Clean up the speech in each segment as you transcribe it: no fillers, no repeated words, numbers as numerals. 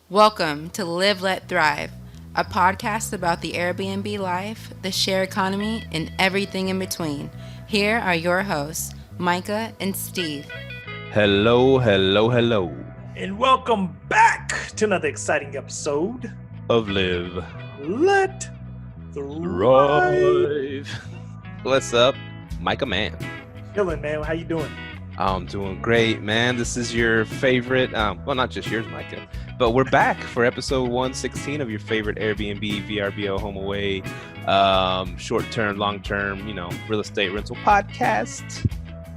Welcome to Live, Let Thrive, a podcast about the Airbnb life, the share economy, and everything in between. Here are your hosts, Myka and Steve. Hello. And welcome back to another exciting episode Of Live Let Thrive. What's up, Myka man? Chillin', man. How you doing? I'm doing great, man. This is your favorite, well, not just yours, Myka, but we're back for episode 116 of your favorite Airbnb, VRBO, Homeaway, short-term, long-term, real estate rental podcast.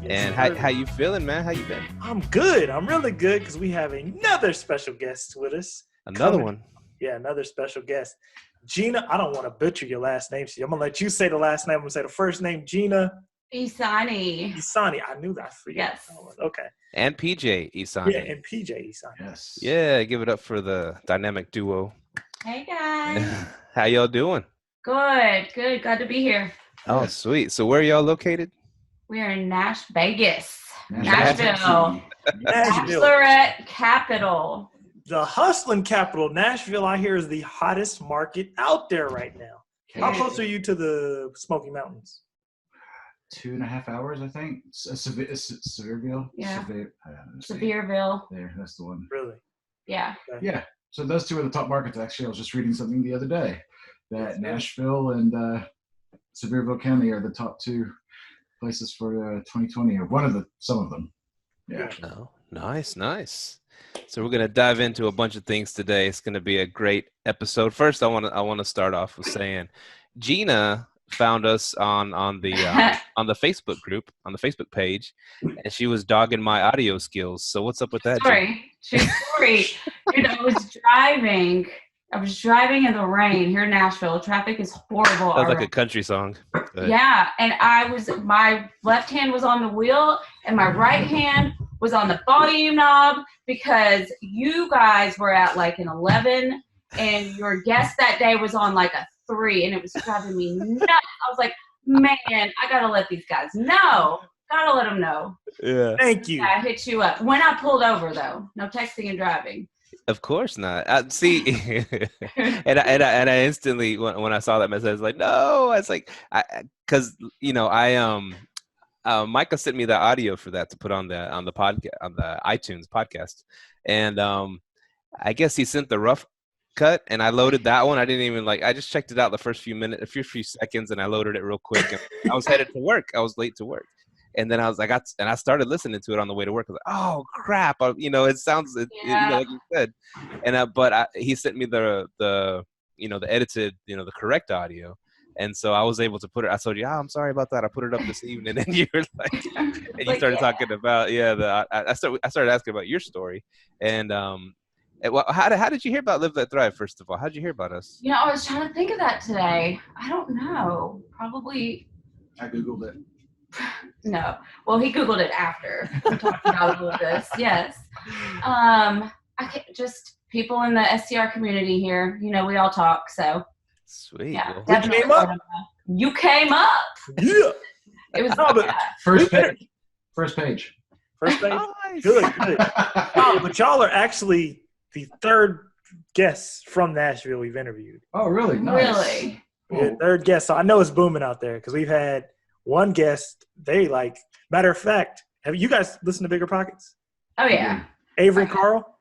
Yes, And how you feeling, man? How you been? I'm good. I'm really good because we have another special guest with us. Another one. Yeah, another special guest. Gina, I don't want to butcher your last name. So I'm going to let you say the last name. I'm going to say the first name, Gina Ehsani. Ehsani. I knew that. I forget. Yes. Okay. And PJ Ehsani. Yeah, and PJ Ehsani. Yes. Yeah, give it up for the dynamic duo. Hey guys. How y'all doing? Good. Glad to be here. Oh, sweet. So where are y'all located? We are in Vegas, Nashville. Nashville. Bachelorette capital. The hustling capital. Nashville, I hear, is the hottest market out there right now. How close are you to the Smoky Mountains? 2.5 hours, I think. Sevierville. Yeah. Sevierville. Sevierville. There, that's the one. Really? Yeah. Yeah. So those two are the top markets. Actually, I was just reading something the other day that Nashville and Sevierville County are the top two places for 2020, or some of them. Yeah. Oh, nice. So we're gonna dive into a bunch of things today. It's gonna be a great episode. First, I want to start off with saying, Gina found us on the Facebook group, on the Facebook page, and she was dogging my audio skills. So what's up with that? True story. Dude, I was driving in the rain here in Nashville. Traffic is horrible. Sounds like a country song. Yeah, and my left hand was on the wheel and my right hand was on the volume knob because you guys were at like an 11 and your guest that day was on like a 3 and it was driving me nuts. I was like, man, I gotta let these guys know. Gotta let them know. Yeah. Thank you. I hit you up. When I pulled over though, no texting and driving. Of course not. See, and I instantly when I saw that message, I was like, no. I was like, because Myka sent me the audio for that to put on the podcast, on the iTunes podcast, and I guess he sent the rough cut, and I loaded that one. I didn't even I just checked it out the first few seconds, and I loaded it real quick. And I was headed to work. I was late to work. And then I started listening to it on the way to work. I was like, oh crap! It sounds, like you said. And he sent me the edited, the correct audio, and so I was able to put it. I told you, I'm sorry about that. I put it up this evening, and you were like, and you started talking about I started asking about your story, and how did you hear about Live Let Thrive? First of all, how did you hear about us? I was trying to think of that today. I don't know. Probably. I googled it. No. Well, he Googled it after we talked about all of this. Yes. Just people in the STR community here. We all talk. So. Sweet. Yeah. Well, Definitely. You came up. Yeah. It was. First page. First page. nice. Good. But y'all are actually the third guest from Nashville we've interviewed. Oh, really? Nice. Really. Yeah, third guest. So I know it's booming out there because we've had one guest. Matter of fact, have you guys listened to Bigger Pockets? Oh yeah. Avery Carl?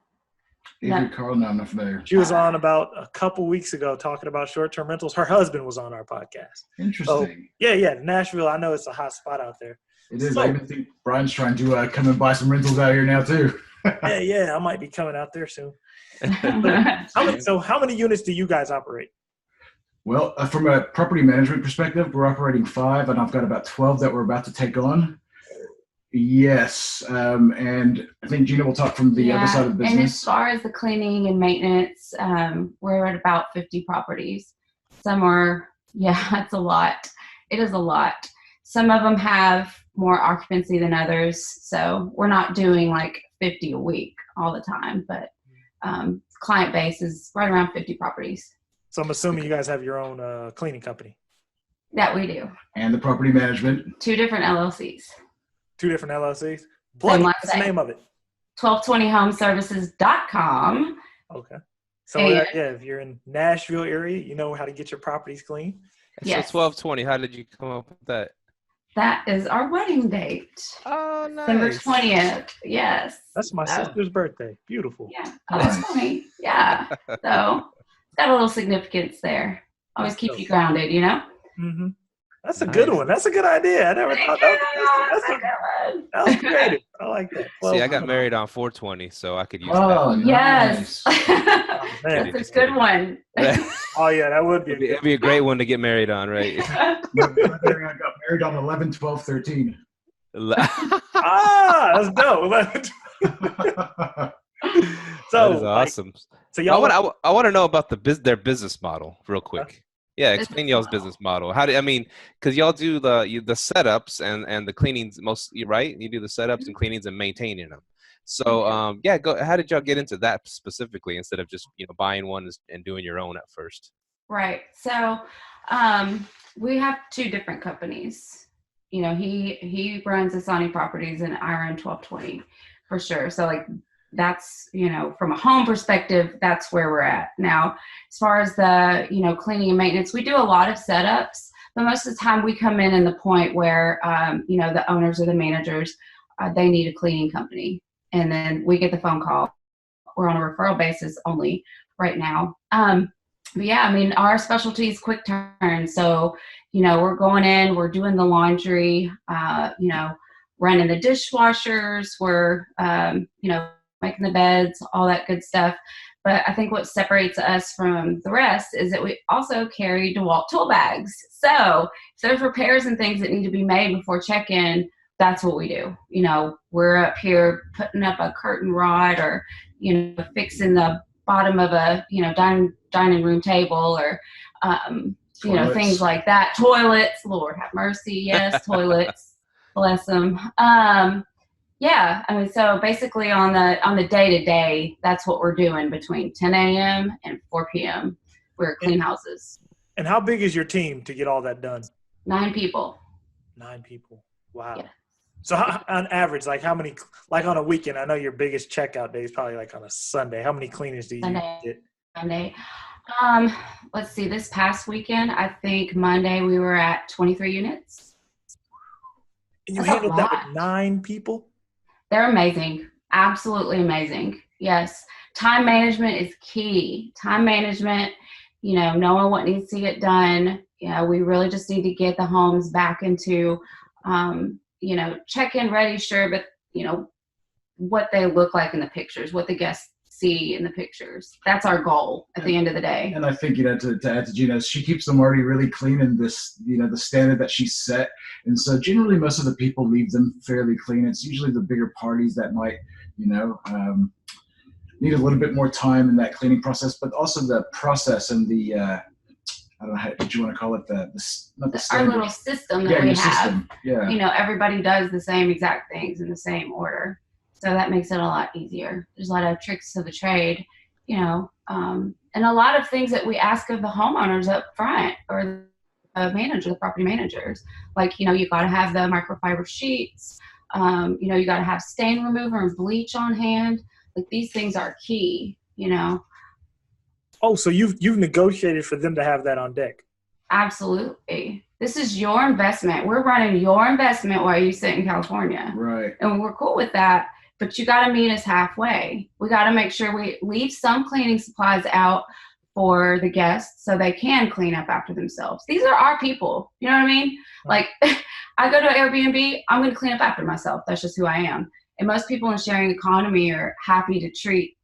Avery Carl, no, I'm not familiar. She was on about a couple weeks ago talking about short-term rentals. Her husband was on our podcast. Interesting. So, yeah. Nashville, I know it's a hot spot out there. It is. So, I even think Brian's trying to come and buy some rentals out here now too. yeah, I might be coming out there soon. How many units do you guys operate? Well, from a property management perspective, we're operating 5, and I've got about 12 that we're about to take on. Yes, and I think Gina will talk from the other side of the business. And as far as the cleaning and maintenance, we're at about 50 properties. Some are, it's a lot. It is a lot. Some of them have more occupancy than others, so we're not doing like 50 a week all the time, but client base is right around 50 properties. So I'm assuming you guys have your own cleaning company. That we do. And the property management. 2 different LLCs. 2 different LLCs? Same What's the name of it? 1220homeservices.com. Okay. So And- if you're in Nashville area, you know how to get your properties clean. Yes. So 12/20. How did you come up with that? That is our wedding date. Oh, December nice. 20th. Yes. That's my So, sister's birthday. Beautiful. Yeah. Oh, that's Nice. funny. Yeah. So it's got a little significance there. Always That's keeps dope. you grounded, you know? Mm-hmm. That's a Nice. good one. That's a good idea. I never Thank thought you. that was creative. I like that. See, I got 12. married on 4/20, so I could use Oh, Yes. nice. Oh, man. That's a good one. that. Oh, yeah, that would be a It'd good be a great one to get married on, right? My brother and I got married on 11/12/13. Ah, that's dope. So, That is awesome. so y'all, I want to know about their business model real quick. Yeah, Business explain y'all's model. business model. Because y'all do the setups and the cleanings mostly, right? You do the setups and cleanings and maintaining them. So how did y'all get into that specifically instead of just buying one and doing your own at first? Right. So we have two different companies. He runs Ehsani Properties and I run 1220 for sure. So like that's, from a home perspective, that's where we're at. Now, as far as the, cleaning and maintenance, we do a lot of setups, but most of the time we come in the point where, the owners or the managers, they need a cleaning company. And then we get the phone call. We're on a referral basis only right now. But yeah, I mean, our specialty is quick turn. So, we're going in, we're doing the laundry, running the dishwashers, we're, making the beds, all that good stuff. But I think what separates us from the rest is that we also carry DeWalt tool bags. So if there's repairs and things that need to be made before check-in, that's what we do. We're up here putting up a curtain rod or, fixing the bottom of a, dining room table or, Toilets. things like that. Toilets, Lord have mercy. Yes, toilets. Bless them. Yeah, I mean, so basically on the day-to-day, that's what we're doing between 10 a.m. and 4 p.m. We're clean houses. and how big is your team to get all that done? 9 people. 9 people. Wow. Yeah. So on average, like how many, like on a weekend, I know your biggest checkout day is probably like on a Sunday. How many cleaners do you get? Sunday. Let's see, this past weekend, I think Monday we were at 23 units. And you That's a handled that lot. with 9 people? They're amazing. Absolutely amazing. Yes. Time management is key. Time management, knowing what needs to get done. We really just need to get the homes back into, check-in ready, sure, but, what they look like in the pictures, what the guests see in the pictures. That's our goal at the end of the day. And I think, to add to Gina, she keeps them already really clean in this, the standard that she set. And so generally most of the people leave them fairly clean. It's usually the bigger parties that might, need a little bit more time in that cleaning process, but also the process and the, I don't know what you want to call it, not the Our standard. little system that Yeah, we your have, system. Yeah. everybody does the same exact things in the same order. So that makes it a lot easier. There's a lot of tricks to the trade, and a lot of things that we ask of the homeowners up front or the property managers. Like, you got to have the microfiber sheets. You got to have stain remover and bleach on hand. Like these things are key, Oh, so you've negotiated for them to have that on deck. Absolutely. This is your investment. We're running your investment while you sit in California. Right. And we're cool with that. But you got to meet us halfway. We got to make sure we leave some cleaning supplies out for the guests so they can clean up after themselves. These are our people. You know what I mean? Like, I go to Airbnb, I'm going to clean up after myself. That's just who I am. And most people in sharing economy are happy to treat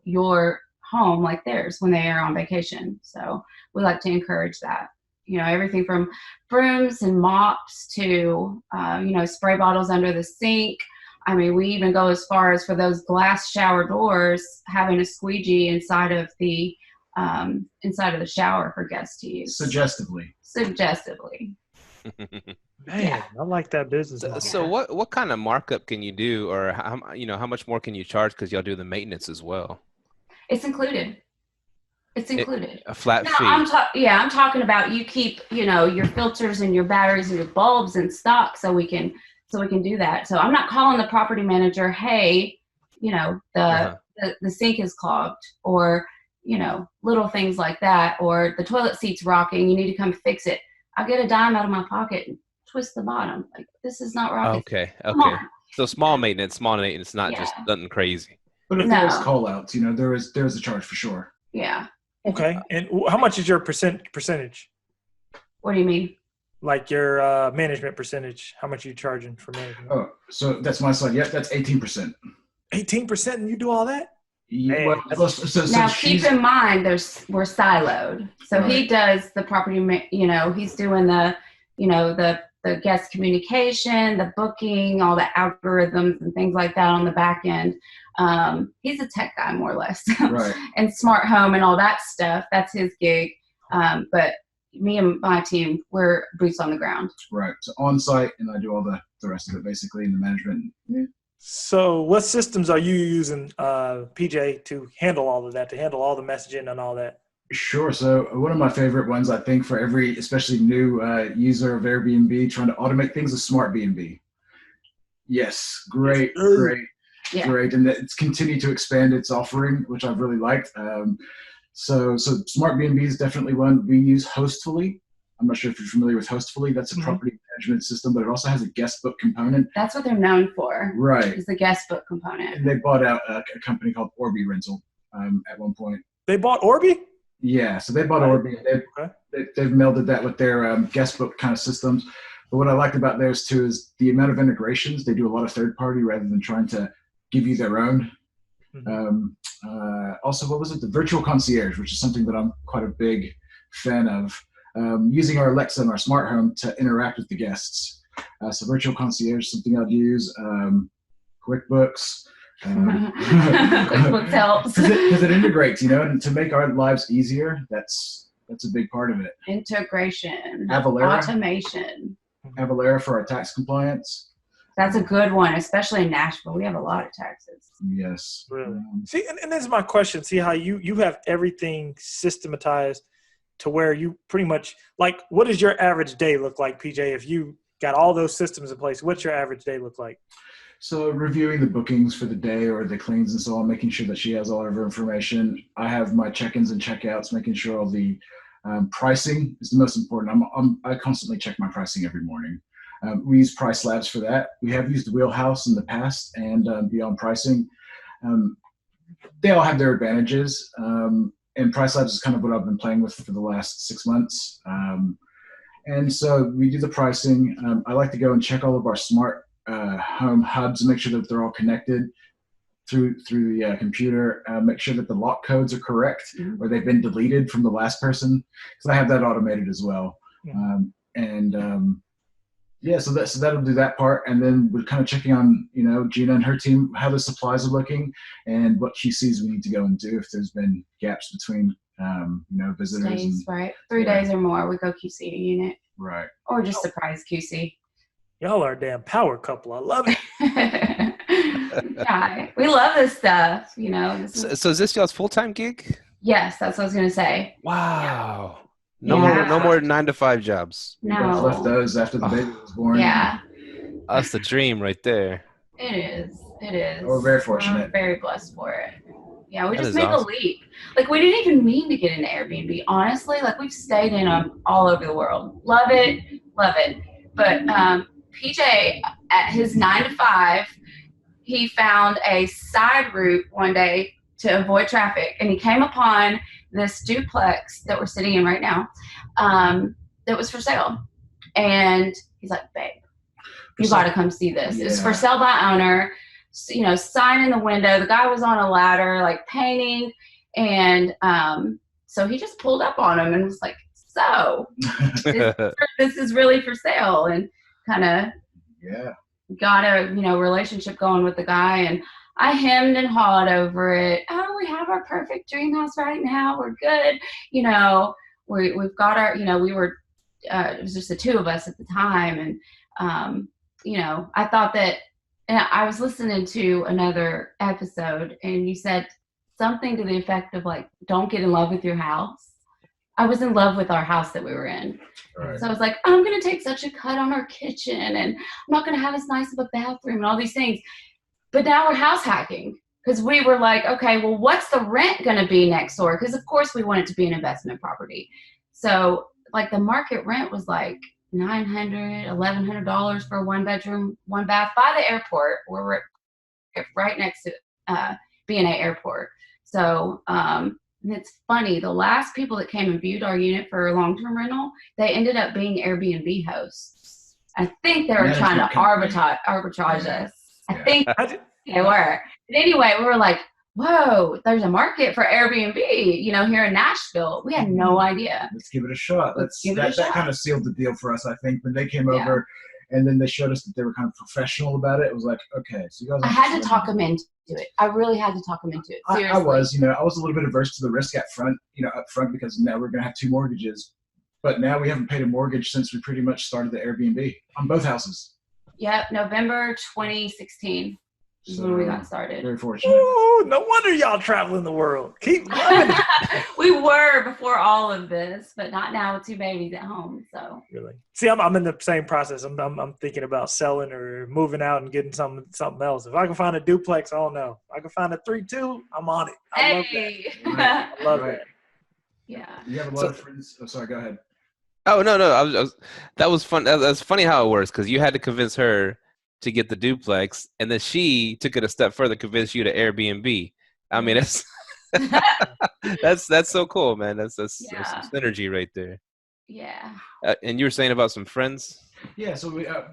your home like theirs when they are on vacation. So we like to encourage that. Everything from brooms and mops to, spray bottles under the sink. I mean, we even go as far as for those glass shower doors, having a squeegee inside of the shower for guests to use. Suggestively. Man, Yeah. I like that business model. So what kind of markup can you do, or how much more can you charge because y'all do the maintenance as well? It's included. A flat No, fee. I'm talking about you keep, your filters and your batteries and your bulbs in stock so we can do that. So I'm not calling the property manager, hey, the sink is clogged, or, little things like that, or the toilet seat's rocking, you need to come fix it. I'll get a dime out of my pocket and twist the bottom. Like, this is not rocking. Okay. Come on. So small maintenance, not just nothing crazy. But if there's call outs, there is a charge for sure. Yeah. Okay. And how much is your percentage? What do you mean? Like your management percentage? How much are you charging for management? Oh, so that's my side. Yep, that's 18%. 18%, and you do all that? Yeah. Well, so now keep in mind, we're siloed. So Right. he does the property. He's doing the guest communication, the booking, all the algorithms and things like that on the back end. He's a tech guy, more or less, Right. and smart home and all that stuff. That's his gig. But me and my team, we're boots on the ground. Right. So on site, and I do all the rest of it basically in the management. So what systems are you using, PJ, to handle all of that, to handle all the messaging and all that? Sure. So one of my favorite ones, I think, for every especially new user of Airbnb trying to automate things, is Smart B&B. Yes, great, great, great, and it's continued to expand its offering, which I've really liked. So Smart B&B is definitely one. We use Hostfully. I'm not sure if you're familiar with Hostfully. That's a property management system, but it also has a guest book component. That's what they're known for. Right. Is the guest book component. And they bought out a company called Orbi Rental at one point. They bought Orbi? Yeah, so they bought Orbi. They've melded that with their guest book kind of systems. But what I liked about theirs too is the amount of integrations. They do a lot of third party rather than trying to give you their own. Also, what was it? The virtual concierge, which is something that I'm quite a big fan of. Using our Alexa and our smart home to interact with the guests. So virtual concierge is something I'd use. QuickBooks. QuickBooks helps because it integrates, and to make our lives easier, that's a big part of it. Integration, Avalara, automation. Avalara for our tax compliance. That's a good one, especially in Nashville. We have a lot of taxes. Yes. Really? See, and this is my question. See how you have everything systematized to where you pretty much, like, what does your average day look like, PJ? If you got all those systems in place, what's your average day look like? So reviewing the bookings for the day or the cleans and so on, making sure that she has all of her information. I have my check-ins and check-outs, making sure all the pricing is the most important. I constantly check my pricing every morning. We use Price Labs for that. We have used Wheelhouse in the past and Beyond Pricing. They all have their advantages. And Price Labs is kind of what I've been playing with for the last 6 months. And so we do the pricing. I like to go and check all of our smart home hubs and make sure that they're all connected through the computer. Make sure that the lock codes are correct or they've been deleted from the last person, because I have that automated as well. So that'll do that part, and then we're kind of checking on Gina and her team, how the supplies are looking and what QCs we need to go and do if there's been gaps between visitors. Stays, right? 3 days or more, we go QC a unit. Right. Or just surprise QC. Y'all are a damn power couple. I love it. Yeah, we love this stuff, So is this y'all's full-time gig? Yes, that's what I was going to say. Wow. Yeah. No more 9-to-5 jobs. You guys left those after the baby was born. Yeah. That's the dream right there. It is. We're very fortunate. I'm very blessed for it. Yeah, we That just is made awesome. the leap. Like, we didn't even mean to get into Airbnb, honestly. Like, we've stayed in them all over the world. Love it. But PJ, at his 9-to-5, he found a side route one day to avoid traffic, and he came upon this duplex that we're sitting in right now that was for sale. And he's like, babe, you got to come see this. Yeah. It's for sale by owner, sign in the window. The guy was on a ladder, like painting. And so he just pulled up on him and was like, so this is really for sale, and kind of got a relationship going with the guy. And I hemmed and hawed over it. Oh, we have our perfect dream house right now. We're good. We've got our, we were, it was just the two of us at the time. And, I thought that, and I was listening to another episode, and you said something to the effect of, like, don't get in love with your house. I was in love with our house that we were in. Right. So I was like, I'm going to take such a cut on our kitchen, and I'm not going to have as nice of a bathroom and all these things. But now we're house hacking because we were like, okay, well, what's the rent going to be next door? Because of course we want it to be an investment property. So like the market rent was like $900, $1,100 for a 1-bedroom, 1-bath by the airport. We're right next to B&A Airport. So and it's funny, the last people that came and viewed our unit for long-term rental, they ended up being Airbnb hosts. I think they were trying to arbitrage us. I think they were. But anyway, we were like, whoa, there's a market for Airbnb, here in Nashville. We had no idea. Let's give it a shot. That kind of sealed the deal for us, I think, when they came Yeah. over and then they showed us that they were kind of professional about it. It was like, okay, so you guys. I had to talk them into it. I really had to talk them into it. Seriously. I was a little bit averse to the risk up front because now we're going to have 2 mortgages. But now we haven't paid a mortgage since we pretty much started the Airbnb on both houses. Yep, November 2016 is when we got started. Very fortunate. Ooh, no wonder y'all traveling the world. Keep living. We were before all of this, but not now with 2 babies at home. So Really? See, I'm in the same process. I'm thinking about selling or moving out and getting something else. If I can find a duplex, I don't know. If I can find a 3-2, I'm on it. I love that. Right. I love Right. that. Yeah. You have a lot of friends. Oh, sorry, go ahead. Oh no, that was fun. That's funny how it works because you had to convince her to get the duplex, and then she took it a step further, convinced you to Airbnb. I mean, that's so cool, man. That's some synergy right there. Yeah. And you were saying about some friends. Yeah, so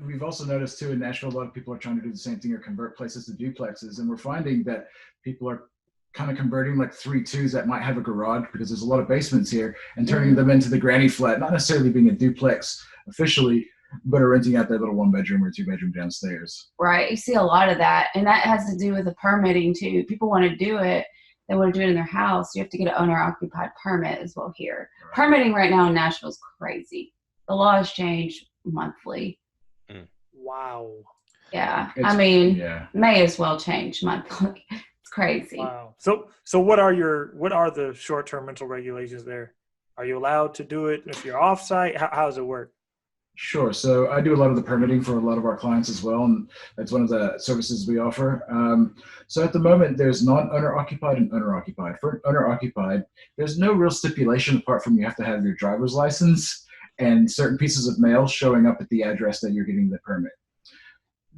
we've also noticed too in Nashville, a lot of people are trying to do the same thing or convert places to duplexes, and we're finding that people are kind of converting like 3-2s that might have a garage because there's a lot of basements here and turning them into the granny flat, not necessarily being a duplex officially, but are renting out their little 1-bedroom or 2-bedroom downstairs. Right. You see a lot of that. And that has to do with the permitting too. People want to do it. They want to do it in their house. You have to get an owner-occupied permit as well here. Right. Permitting right now in Nashville is crazy. The law has changed monthly. Wow. Yeah. May as well change monthly. It's crazy. Wow. So what are the short-term rental regulations there? Are you allowed to do it if you're off-site? How does it work? Sure. So I do a lot of the permitting for a lot of our clients as well, and that's one of the services we offer. So at the moment, there's non-owner occupied and owner occupied. For owner occupied, there's no real stipulation apart from you have to have your driver's license and certain pieces of mail showing up at the address that you're getting the permit.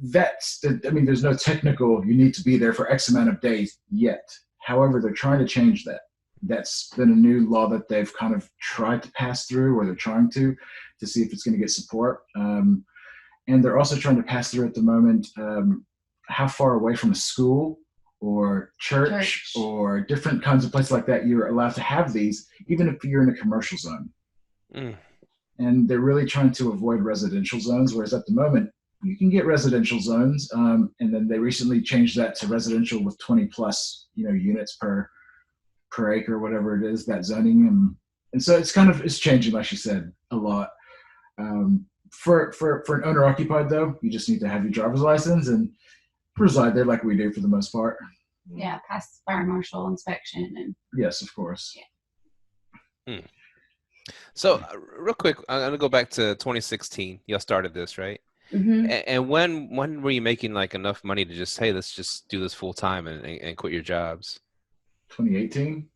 There's no technical, you need to be there for X amount of days yet. However, they're trying to change that. That's been a new law that they've kind of tried to pass through, or they're trying to see if it's going to get support. And they're also trying to pass through at the moment how far away from a school or church or different kinds of places like that you're allowed to have these, even if you're in a commercial zone. And they're really trying to avoid residential zones, whereas at the moment, you can get residential zones, and then they recently changed that to residential with 20 plus, units per acre, whatever it is, that zoning, and so it's changing, like she said, a lot. For an owner occupied though, you just need to have your driver's license and reside there like we do for the most part. Yeah, pass fire marshal inspection and. Yes, of course. Yeah. So real quick, I'm gonna go back to 2016. Y'all started this, right? Mm-hmm. And when were you making like enough money to just, hey, let's just do this full time and quit your jobs? 2018.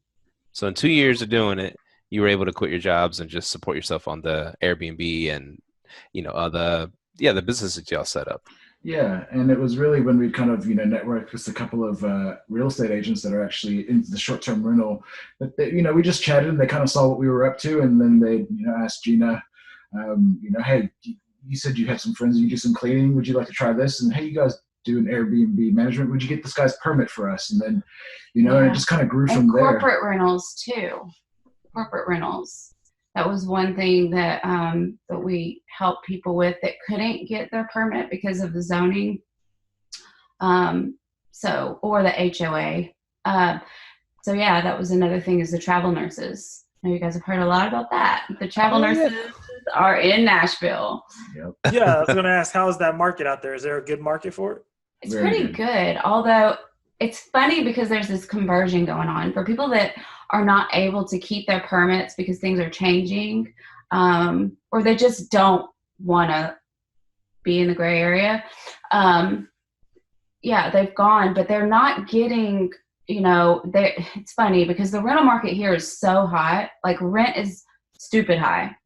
So in 2 years of doing it, you were able to quit your jobs and just support yourself on the Airbnb and the business that y'all set up. Yeah, and it was really when we kind of networked with a couple of real estate agents that are actually into the short-term rental. That we just chatted and they kind of saw what we were up to, and then they asked Gina, hey, you said you had some friends and you do some cleaning. Would you like to try this? And hey, you guys do an Airbnb management. Would you get this guy's permit for us? And then, and it just kind of grew from there. Corporate rentals too. Corporate rentals. That was one thing that that we helped people with that couldn't get their permit because of the zoning. Or the HOA. So yeah, that was another thing is the travel nurses. I know you guys have heard a lot about that. The travel nurses are in Nashville. Yep. Yeah, I was going to ask, how is that market out there? Is there a good market for it? It's pretty good. Although it's funny because there's this conversion going on for people that are not able to keep their permits because things are changing, or they just don't want to be in the gray area. yeah, they've gone, but they're not getting, it's funny because the rental market here is so hot. Like rent is stupid high,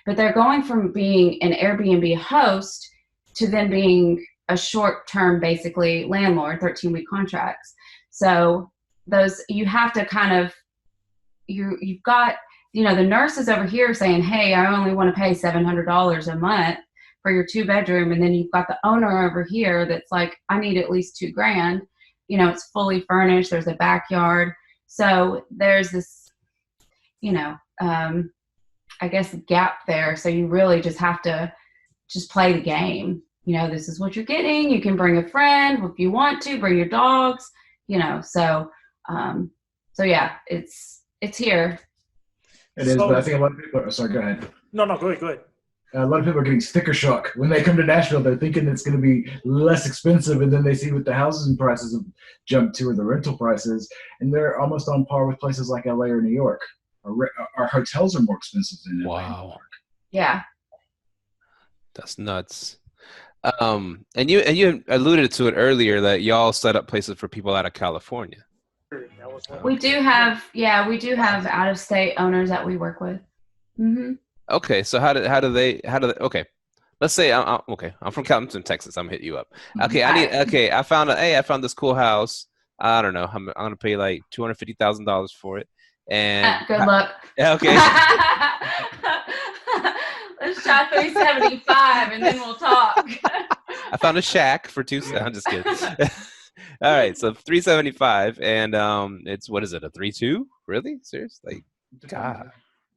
but they're going from being an Airbnb host to then being a short-term, basically landlord, 13-week contracts. So those, you have to kind of, you've got, the nurses over here saying, hey, I only want to pay $700 a month for your 2-bedroom. And then you've got the owner over here that's like, I need at least $2,000. It's fully furnished. There's a backyard. So there's this, I guess gap there. So you really just have to just play the game. This is what you're getting. You can bring a friend if you want to, bring your dogs, so yeah, it's here. It is, but I think a lot of people are, sorry, go ahead. No, go ahead. A lot of people are getting sticker shock. When they come to Nashville, they're thinking it's going to be less expensive, and then they see what the houses prices have jumped to or the rental prices, and they're almost on par with places like LA or New York. Our hotels are more expensive than LA. Wow. Yeah. That's nuts. And you alluded to it earlier that y'all set up places for people out of California. We do have out of state owners that we work with. Mm-hmm. Okay, so how do they? Okay, let's say I'm from Compton, Texas. I'm hitting you up. Okay, I found this cool house. I don't know. I'm gonna pay like $250,000 for it. And good luck. Okay. Let's try 375 and then we'll talk. I found a shack for I'm just kidding. All right, so 375, and it's, what is it, a 3.2? Really? Serious? Like, God.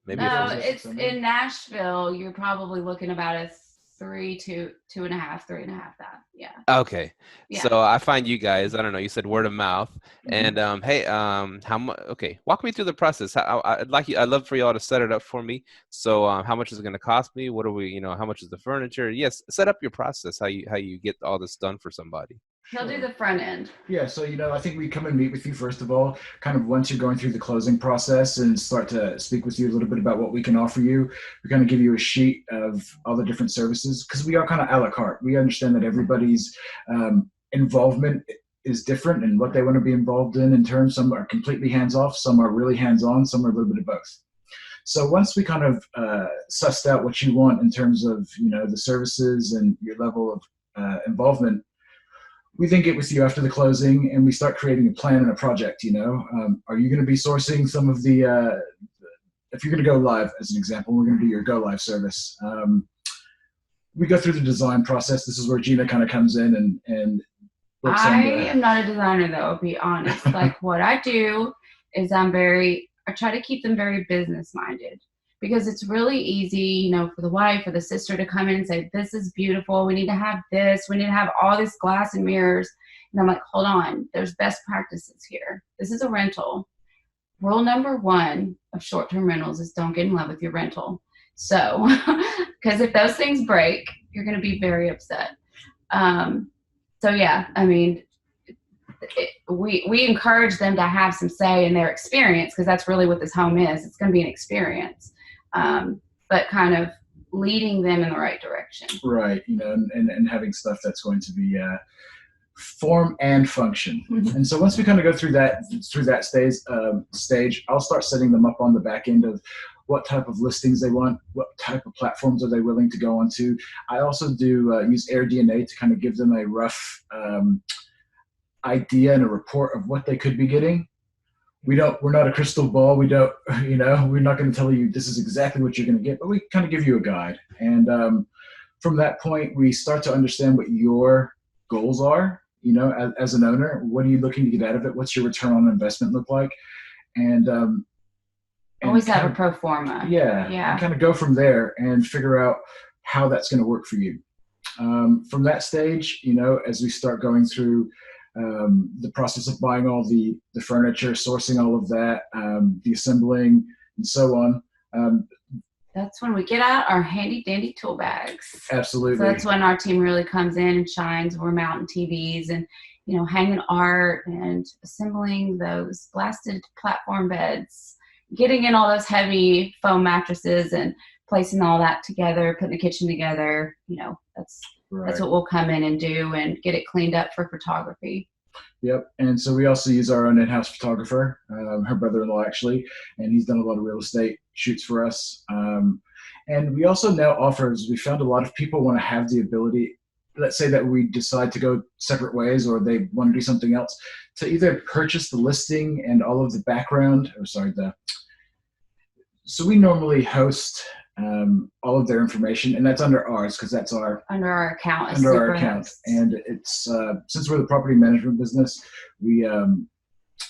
Maybe no, it's in Nashville. You're probably looking about a 3.2, 2.5, 3.5. That, yeah. Okay, yeah. So I find you guys. I don't know. You said word of mouth, and hey, how much? Okay, walk me through the process. I'd love for y'all to set it up for me. So, how much is it going to cost me? What are we? How much is the furniture? Yes, set up your process. How you get all this done for somebody. He'll do the front end. Yeah, so I think we come and meet with you first of all, kind of once you're going through the closing process, and start to speak with you a little bit about what we can offer you. We kind of give you a sheet of all the different services, because we are kind of a la carte. We understand that everybody's involvement is different and what they want to be involved in terms. Some are completely hands-off, some are really hands-on, some are a little bit of both. So once we kind of sussed out what you want in terms of the services and your level of involvement, we then get with you after the closing and we start creating a plan and a project. Are you going to be sourcing some of the if you're going to go live, as an example, we're going to do your go live service. We go through the design process. This is where Gina kind of comes in and I am not a designer, though, I'll be honest. Like, what I do is I try to keep them very business minded, because it's really easy, for the wife or the sister to come in and say, this is beautiful. We need to have this. We need to have all this glass and mirrors. And I'm like, hold on. There's best practices here. This is a rental. Rule number 1 of short-term rentals is don't get in love with your rental. So, because if those things break, you're going to be very upset. So yeah, I mean, we encourage them to have some say in their experience, because that's really what this home is. It's going to be an experience. But kind of leading them in the right direction. Right. And having stuff that's going to be form and function. And so once we kind of go through that stage, I'll start setting them up on the back end of what type of listings they want, what type of platforms are they willing to go onto. I also do use AirDNA to kind of give them a rough idea and a report of what they could be getting. We're not a crystal ball. We don't, we're not going to tell you this is exactly what you're going to get, but we kind of give you a guide. And from that point, we start to understand what your goals are, as an owner. What are you looking to get out of it? What's your return on investment look like? And always have a pro forma. Yeah. And kind of go from there and figure out how that's going to work for you. From that stage, as we start going through the process of buying all the furniture, sourcing all of that, the assembling, and so on. That's when we get out our handy dandy tool bags. Absolutely. So that's when our team really comes in and shines. We're mounting TVs and, hanging art and assembling those blasted platform beds, getting in all those heavy foam mattresses and placing all that together, putting the kitchen together. That's That's what we'll come in and do and get it cleaned up for photography. Yep. And so we also use our own in-house photographer, her brother-in-law actually, and he's done a lot of real estate shoots for us. And we also now offer, as we found a lot of people want to have the ability, let's say that we decide to go separate ways or they want to do something else, to either purchase the listing and all of the background, so we normally host all of their information, and that's under ours because that's under our account. And it's since we're the property management business, we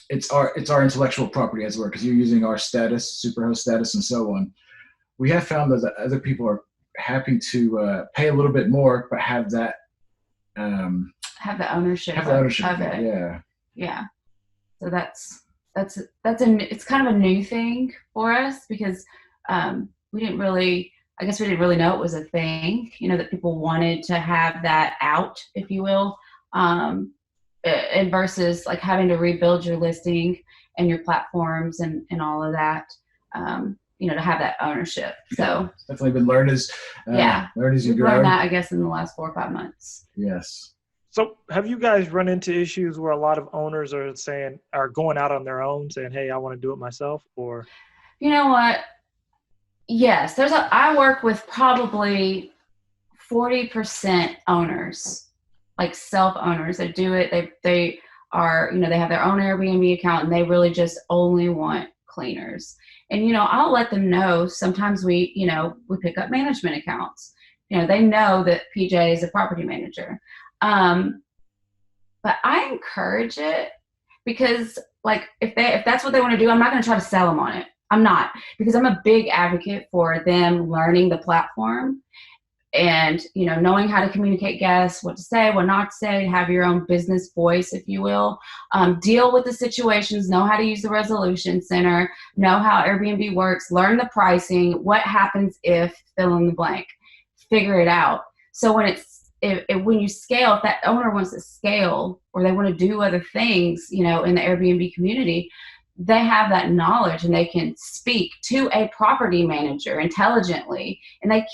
it's our intellectual property, as it were, because you're using our status, superhost status, and so on. We have found that other people are happy to pay a little bit more, but have that have the ownership of it. Yeah. So it's kind of a new thing for us because we didn't really know it was a thing, that people wanted to have that out, if you will, and versus like having to rebuild your listing and your platforms and all of that, to have that ownership. So it's definitely been learned as you grow. Learned that, I guess, in the last 4 or 5 months. Yes. So have you guys run into issues where a lot of owners are going out on their own saying, hey, I want to do it myself? Or, you know what? Yes, I work with probably 40% owners, like self-owners that do it. They are, they have their own Airbnb account and they really just only want cleaners. And, I'll let them know. Sometimes we pick up management accounts. They know that PJ is a property manager. But I encourage it because like, if that's what they want to do, I'm not going to try to sell them on it. I'm not, because I'm a big advocate for them learning the platform and, knowing how to communicate guests, what to say, what not to say, have your own business voice, if you will, deal with the situations, know how to use the resolution center, know how Airbnb works, learn the pricing, what happens if fill in the blank, figure it out. So when when you scale, if that owner wants to scale or they want to do other things, in the Airbnb community, they have that knowledge and they can speak to a property manager intelligently, and they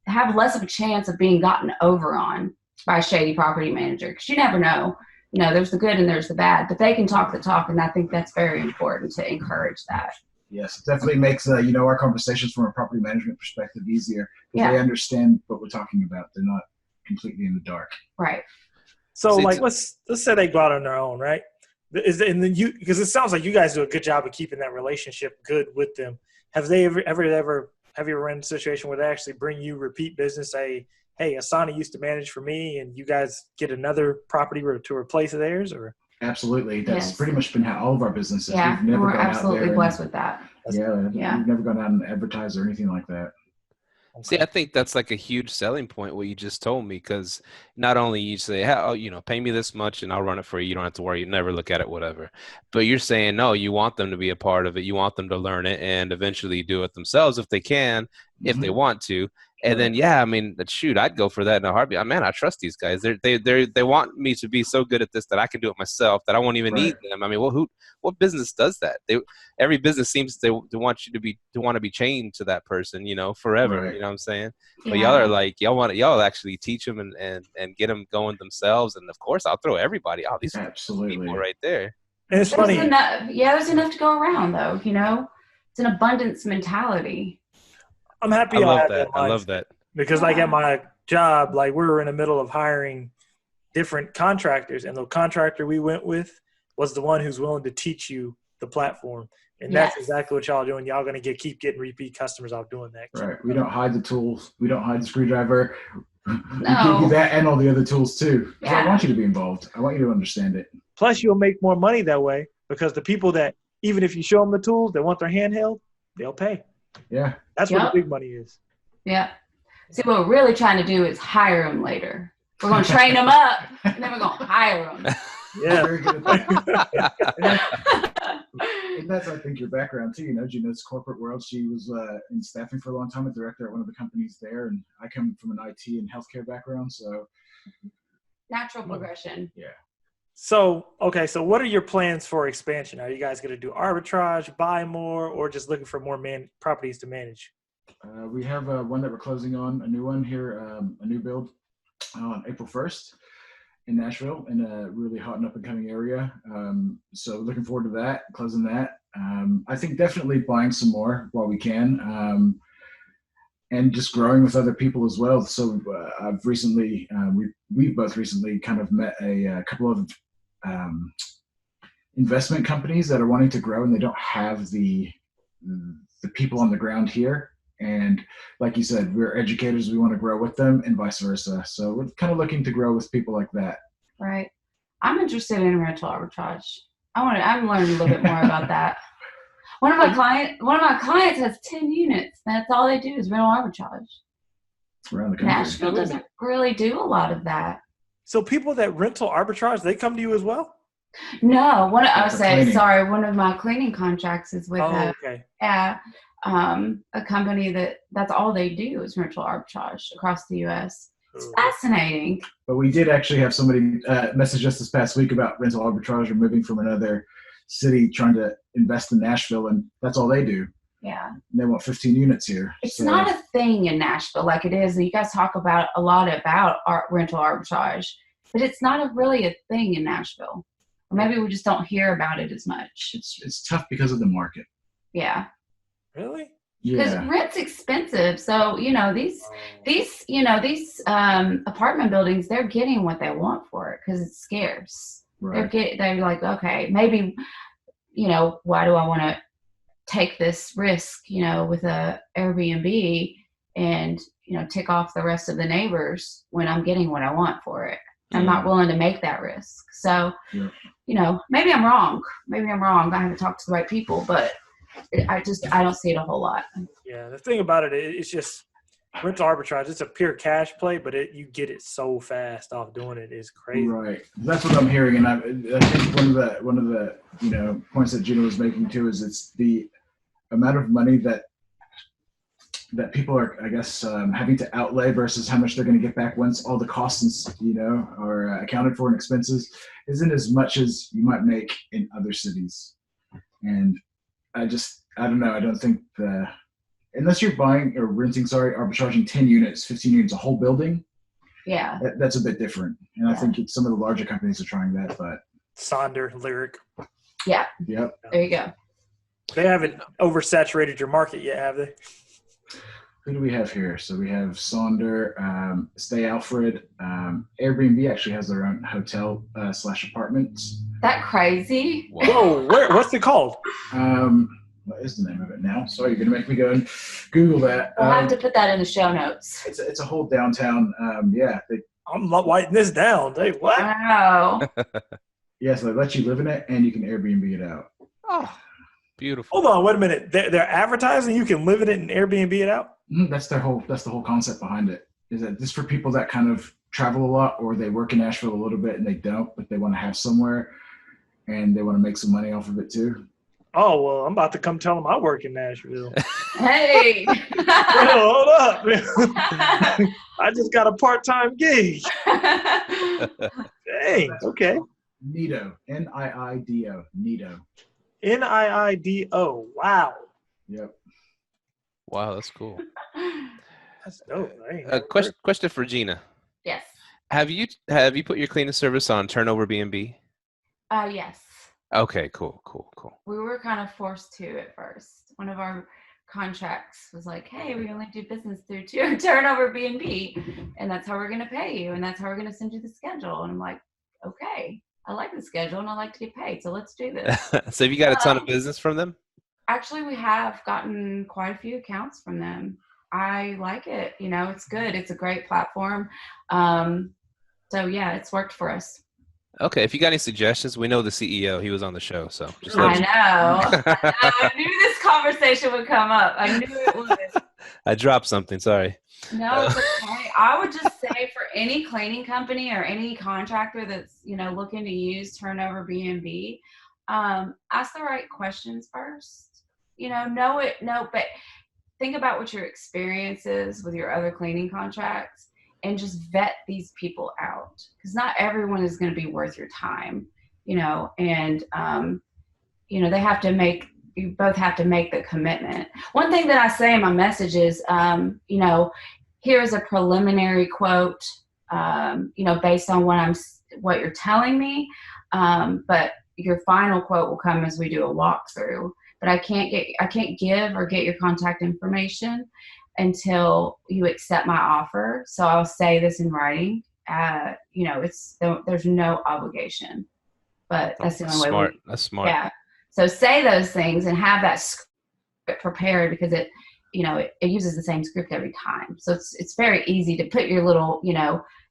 have less of a chance of being gotten over on by a shady property manager, because you never know. There's the good and there's the bad, but they can talk the talk, and I think that's very important to encourage that. Yes, it definitely makes our conversations from a property management perspective easier because they understand what we're talking about. They're not completely in the dark. Right. So like let's say they go out on their own, right? Because it sounds like you guys do a good job of keeping that relationship good with them. Have you ever run into a situation where they actually bring you repeat business, say, hey, Ehsani used to manage for me, and you guys get another property to replace theirs? Or absolutely, that's pretty much been how all of our businesses. Yeah, we're absolutely blessed with that. We've never gone out and advertised or anything like that. See, I think that's like a huge selling point, what you just told me, because not only you say, pay me this much and I'll run it for you. You don't have to worry. You never look at it, whatever. But you're saying, no, you want them to be a part of it. You want them to learn it and eventually do it themselves if they can, if they want to. And then, shoot, I'd go for that in a heartbeat. Man, I trust these guys. They want me to be so good at this that I can do it myself, that I won't even need them. I mean, what business does that? Every business seems to want you to want to be chained to that person, forever. Right. You know what I'm saying? Yeah. But y'all are like, y'all actually teach them and get them going themselves. And of course, I'll throw everybody out. These people right there. And it's funny. There's enough to go around, though. It's an abundance mentality. I'm happy. I love that. Because like at my job, like we were in the middle of hiring different contractors, and the contractor we went with was the one who's willing to teach you the platform. And that's exactly what y'all are doing. Y'all going to keep getting repeat customers out doing that. Right. We don't hide the tools. We don't hide the screwdriver. No. We give you that and all the other tools too. Yeah. I want you to be involved. I want you to understand it. Plus you'll make more money that way, because the people that, even if you show them the tools, they want their handheld, they'll pay. Yeah. That's where the big money is. Yeah. See, what we're really trying to do is hire them later. We're going to train them up, and then we're going to hire them. Yeah. Very good at that. And that's, I think, your background too. Gina's corporate world. She was in staffing for a long time, a director at one of the companies there. And I come from an IT and healthcare background. So natural progression. Yeah. So what are your plans for expansion? Are you guys going to do arbitrage, buy more, or just looking for more properties to manage? We have one that we're closing on, a new one here, a new build on April 1st in Nashville, in a really hot and up and coming area. So looking forward to that, closing that. I think definitely buying some more while we can, and just growing with other people as well. So I've recently, we've both recently kind of met a couple of investment companies that are wanting to grow, and they don't have the people on the ground here. And like you said, we're educators, we want to grow with them, and vice versa. So we're kind of looking to grow with people like that. Right. I'm interested in rental arbitrage. I'm learning a little bit more about that. One of my clients has 10 units. That's all they do is rental arbitrage. Around the country. Nashville doesn't really do a lot of that. So people that rental arbitrage, they come to you as well? No, one of my cleaning contracts is with a company that's all they do is rental arbitrage across the U.S. It's fascinating. But we did actually have somebody message us this past week about rental arbitrage or moving from another city trying to invest in Nashville, and that's all they do. Yeah. And they want 15 units here. It's not a thing in Nashville like it is. You guys talk about a lot about rental arbitrage, but it's not really a thing in Nashville. Or maybe we just don't hear about it as much. It's tough because of the market. Yeah. Really? Because rent's expensive. So, these apartment buildings, they're getting what they want for it because it's scarce. Right. They're like, okay, maybe, why do I want to take this risk, with a Airbnb and, tick off the rest of the neighbors when I'm getting what I want for it. I'm not willing to make that risk. So, maybe I'm wrong. I haven't talked to the right people, but I don't see it a whole lot. Yeah, the thing about it, it's just rental arbitrage. It's a pure cash play, but you get it so fast off doing it. It's crazy. Right. That's what I'm hearing, and I think one of the points that Gina was making too is it's the amount of money that people are, I guess, having to outlay versus how much they're going to get back once all the costs, are accounted for and expenses isn't as much as you might make in other cities. And I don't know. I don't think unless you're buying or renting, arbitraging 10 units, 15 units, a whole building. Yeah. That's a bit different. And I think some of the larger companies are trying that, but. Sonder, Lyric. Yeah. Yep. There you go. They haven't oversaturated your market yet, have they? Who do we have here? So we have Sonder, Stay Alfred. Airbnb actually has their own hotel / apartments. That crazy? Whoa, what's it called? What is the name of it now? Sorry, you're going to make me go and Google that. We'll have to put that in the show notes. It's a whole downtown, I'm not writing this down. Hey, what? Wow. Yeah, so they let you live in it and you can Airbnb it out. Oh, beautiful. Hold on, wait a minute. They're advertising you can live in it and Airbnb it out? That's the whole concept behind it. Is that this for people that kind of travel a lot or they work in Nashville a little bit and they don't, but they want to have somewhere and they want to make some money off of it too. Oh, well, I'm about to come tell them I work in Nashville. Hey. Hold up. I just got a part-time gig. Dang, okay. Nido, Niido, Nido. Niido, wow. Yep. Wow, that's cool. That's dope. Right? Question for Gina. Yes. Have you put your cleaning service on Turnover B&B? Yes. Okay, cool. We were kind of forced to at first. One of our contracts was like, hey, we only do business through Turnover B&B, and that's how we're going to pay you, and that's how we're going to send you the schedule. And I'm like, okay, I like the schedule, and I like to get paid, so let's do this. So have you got a ton of business from them? Actually, we have gotten quite a few accounts from them. I like it. It's good. It's a great platform. So, yeah, it's worked for us. Okay, if you got any suggestions, we know the CEO. He was on the show, so just I know. I knew this conversation would come up. I knew it would. I dropped something. Sorry. No, it's okay. I would just say for any cleaning company or any contractor that's looking to use Turnover B&B, ask the right questions first. But think about what your experience is with your other cleaning contracts. And just vet these people out, because not everyone is going to be worth your time, and they have to make, you both have to make the commitment. One thing that I say in my message is, here is a preliminary quote. based on what you're telling me. But your final quote will come as we do a walkthrough. But I can't give or get your contact information until you accept my offer. So I'll say this in writing. There's no obligation, but that's the only way. That's smart. Yeah. So say those things and have that script prepared, because it uses the same script every time. So it's very easy to put your little,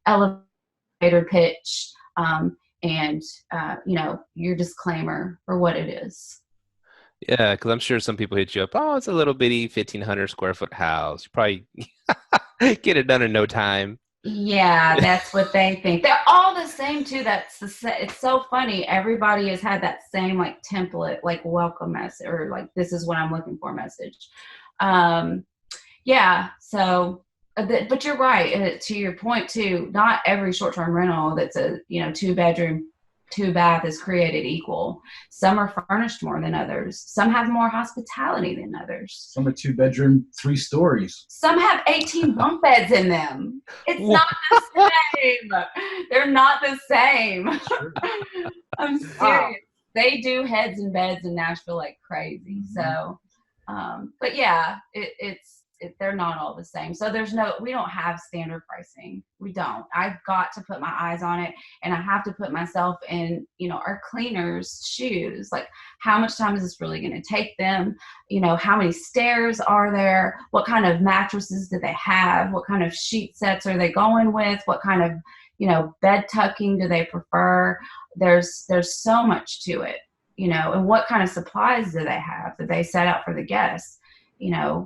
elevator pitch, and your disclaimer for what it is. Yeah, because I'm sure some people hit you up. Oh, it's a little bitty 1,500 square foot house. You probably get it done in no time. Yeah, that's what they think. They're all the same too. It's so funny. Everybody has had that same like template, like welcome message, or like this is what I'm looking for message. Yeah. So, but you're right. To your point too. Not every short-term rental that's a 2-bedroom, 2-bath is created equal. Some are furnished more than others. Some have more hospitality than others. Some are 2-bedroom, 3 stories. Some have 18 bunk beds in them. It's not the same. They're not the same. Sure. I'm serious. Wow. They do heads and beds in Nashville like crazy. Mm-hmm. So, but yeah, they're not all the same. So we don't have standard pricing. We don't. I've got to put my eyes on it, and I have to put myself in, our cleaners' shoes. Like, how much time is this really going to take them? How many stairs are there? What kind of mattresses do they have? What kind of sheet sets are they going with? What kind of, bed tucking do they prefer? There's so much to it, and what kind of supplies do they have that they set out for the guests?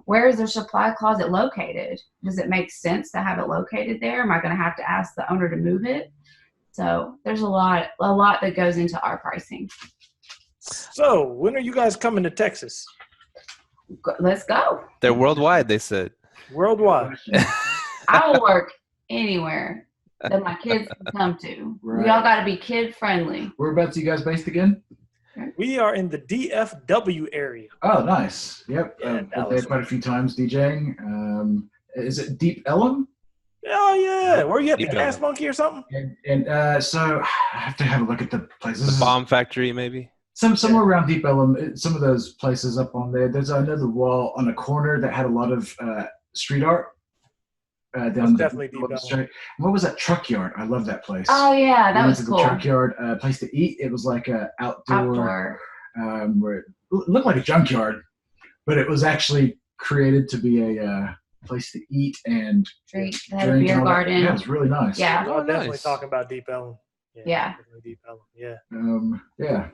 Where is their supply closet located? Does it make sense to have it located there? Am I going to have to ask the owner to move it? So there's a lot that goes into our pricing. So when are you guys coming to Texas? Let's go. They're worldwide, they said. Worldwide. I will work anywhere that my kids can come to. Right. We all got to be kid friendly. Whereabouts are you guys based again? We are in the DFW area. Oh, nice. Yep. Yeah, Been there quite a few times DJing. Is it Deep Ellum? Oh, yeah. Where you at, the Deep Gas Ellum. Monkey or something? And so I have to have a look at the places. The Bomb Factory, maybe? Somewhere around Deep Ellum. Some of those places up on there. There's another wall on a corner that had a lot of street art. Down definitely Deep Ellum. What was that truck yard? I love that place. Oh yeah, that was cool. The truck yard, place to eat. It was like a outdoor. Where it looked like a junkyard, but it was actually created to be a place to eat and drink. They had a beer garden. Yeah, it was really nice. Yeah, I'm definitely talking about Deep Ellum. Yeah. Deep Ellum. Yeah. Yeah.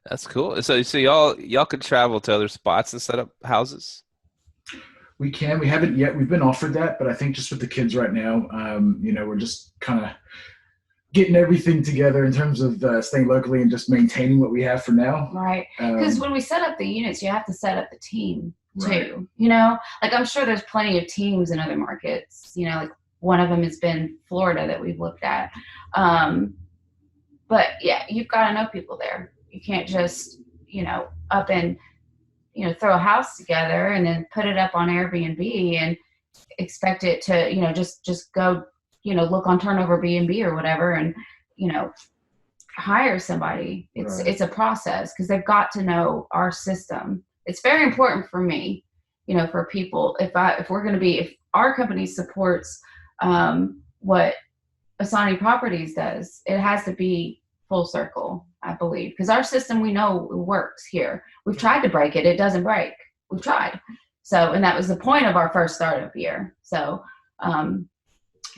That's cool. So y'all could travel to other spots and set up houses? We can. We haven't yet. We've been offered that, but I think just with the kids right now, we're just kind of getting everything together in terms of staying locally and just maintaining what we have for now. Right. Because when we set up the units, you have to set up the team too. Right. Like I'm sure there's plenty of teams in other markets. Like one of them has been Florida that we've looked at. But yeah, you've got to know people there. You can't just, up and throw a house together and then put it up on Airbnb and expect it to, just go, look on Turnover B&B or whatever and, hire somebody. It's a process because they've got to know our system. It's very important for me, for people. If our company supports what Ehsani Properties does, it has to be full circle, I believe, because our system, we know works here. We've tried to break it. It doesn't break. We've tried. So, and that was the point of our first startup year. So,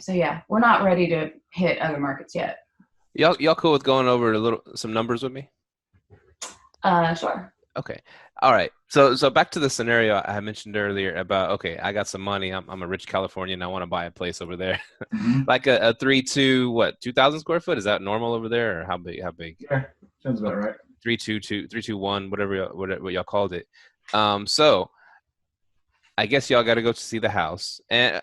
yeah, we're not ready to hit other markets yet. Y'all cool with going over some numbers with me? Sure. Okay. All right. So back to the scenario I mentioned earlier about, okay, I got some money. I'm a rich Californian. I want to buy a place over there. Mm-hmm. Like a 2,000 square foot? Is that normal over there, or how big? Yeah, sounds about right. 321, whatever y'all called it. So I guess y'all got to go to see the house, and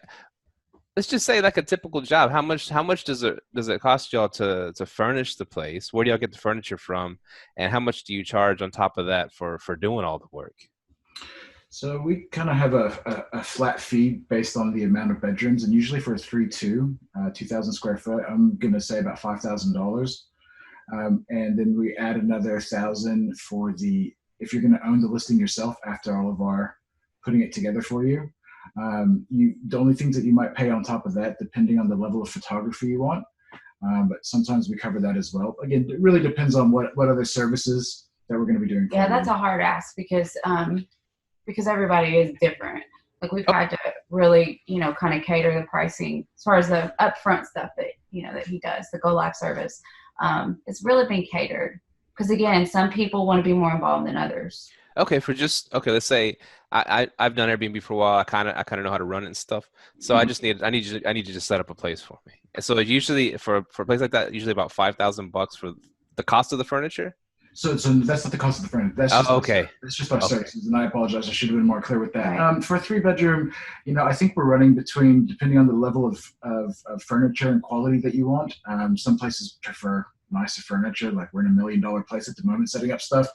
let's just say like a typical job. How much does it cost y'all to furnish the place? Where do y'all get the furniture from, and how much do you charge on top of that for doing all the work? So we kind of have a flat fee based on the amount of bedrooms, and usually for a 3-2, 2,000 square foot, I'm going to say about $5,000. And then we add another 1,000 for if you're going to own the listing yourself after all of our putting it together for you. The only things that you might pay on top of that, depending on the level of photography you want. But sometimes we cover that as well. Again, it really depends on what other services that we're going to be doing. Yeah, that's a hard ask because everybody is different. Like we've had to really, kind of cater the pricing as far as the upfront stuff that, that he does, the go live service. It's really been catered because again, some people want to be more involved than others. Okay, let's say I've done Airbnb for a while. I kind of know how to run it and stuff. So I need you to just set up a place for me. And so usually for a place like that, usually about $5,000 for the cost of the furniture. So that's not the cost of the furniture. That's just okay. It's just our services, and I apologize. I should have been more clear with that. Right. For a 3-bedroom, I think we're running between, depending on the level of furniture and quality that you want. Some places prefer nicer furniture, like we're in $1 million place at the moment setting up stuff.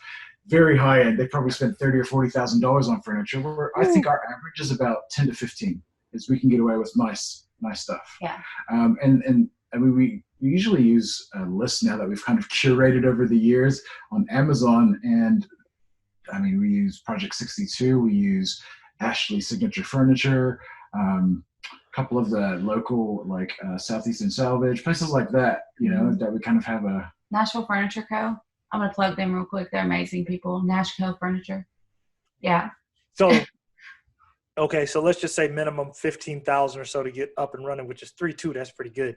Very high end. They probably spent $30,000 or $40,000 on furniture. I think our average is about 10 to 15, is we can get away with nice stuff. Yeah. And I mean, we usually use a list now that we've kind of curated over the years on Amazon. And I mean, we use Project 62. We use Ashley Signature Furniture, a couple of the local, like Southeastern Salvage, places like that, that we kind of have a... Nashville Furniture Co. I'm going to plug them real quick. They're amazing people. Nashville Furniture. Yeah. So, okay, so let's just say minimum 15,000 or so to get up and running, which is 3-2. That's pretty good.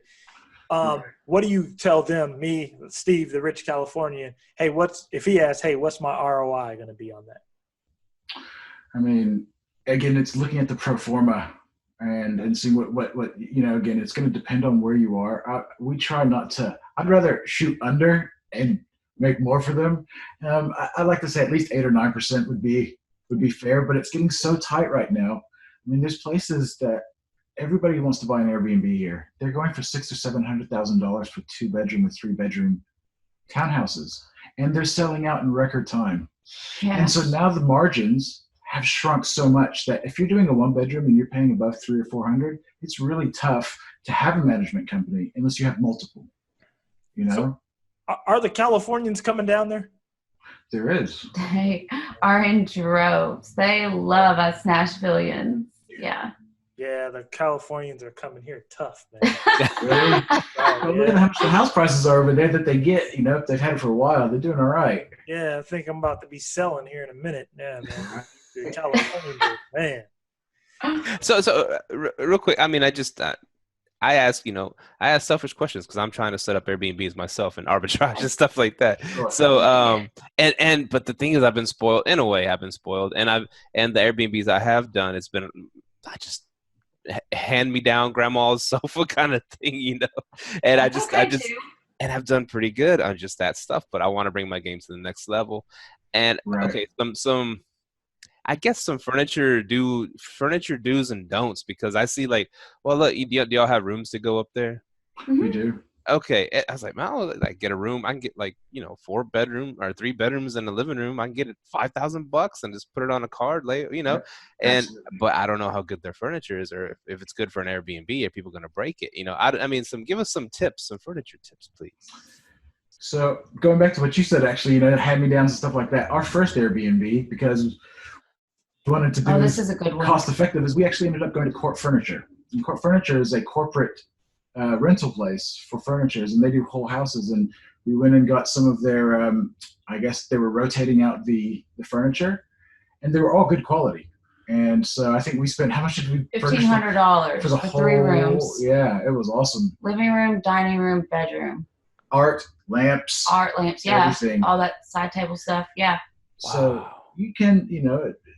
What do you tell them, me, Steve, the rich Californian? Hey, if he asks, hey, what's my ROI going to be on that? I mean, again, it's looking at the pro forma and seeing what again, it's going to depend on where you are. We try not to. I'd rather shoot under and make more for them. I like to say at least 8 or 9% would be fair, but it's getting so tight right now. I mean, there's places that everybody wants to buy an Airbnb here. They're going for $600,000 or $700,000 for 2-bedroom or 3-bedroom townhouses, and they're selling out in record time. Yeah. And so now the margins have shrunk so much that if you're doing a 1-bedroom and you're paying above $300,000 or $400,000, it's really tough to have a management company unless you have multiple. So, are the Californians coming down there? There is. They are in droves. They love us Nashvillians. Yeah. Yeah, the Californians are coming here tough, man. Really? Look at how much the house prices are over there that they get. If they've had it for a while, they're doing all right. Yeah, I think I'm about to be selling here in a minute. Yeah, man. The Californians, man. So real quick, I mean, I ask selfish questions because I'm trying to set up Airbnbs myself and arbitrage and stuff like that. Sure. So, but the thing is, I've been spoiled in a way. I've been spoiled, and the Airbnbs I have done, I just hand me down grandma's sofa kind of thing, and and I've done pretty good on just that stuff, but I want to bring my game to the next level. And Right. okay, I guess some furniture do's and don'ts, because I see look, do y'all have rooms to go up there? We do. Okay. I was like, man, I'll get a room. I can get 4 bedroom or 3 bedrooms and a living room. I can get it $5,000 and just put it on a card, Yeah, absolutely. but I don't know how good their furniture is, or if it's good for an Airbnb. Are people going to break it? I mean, give us some tips, some furniture tips, please. So going back to what you said, actually, hand-me-downs and stuff like that. Our first Airbnb, because we wanted to do this is a good one. cost-effective, is we actually ended up going to Court Furniture. And Court Furniture is a corporate rental place for furnitures, and they do whole houses. And we went and got some of their, I guess they were rotating out the furniture, and they were all good quality. And so I think we spent, how much did we furnish them? $1,500 For for the whole, 3 rooms. Yeah, it was awesome. Living room, dining room, bedroom. Art, lamps, Yeah, everything. all that side table stuff. Yeah. So Wow. you can,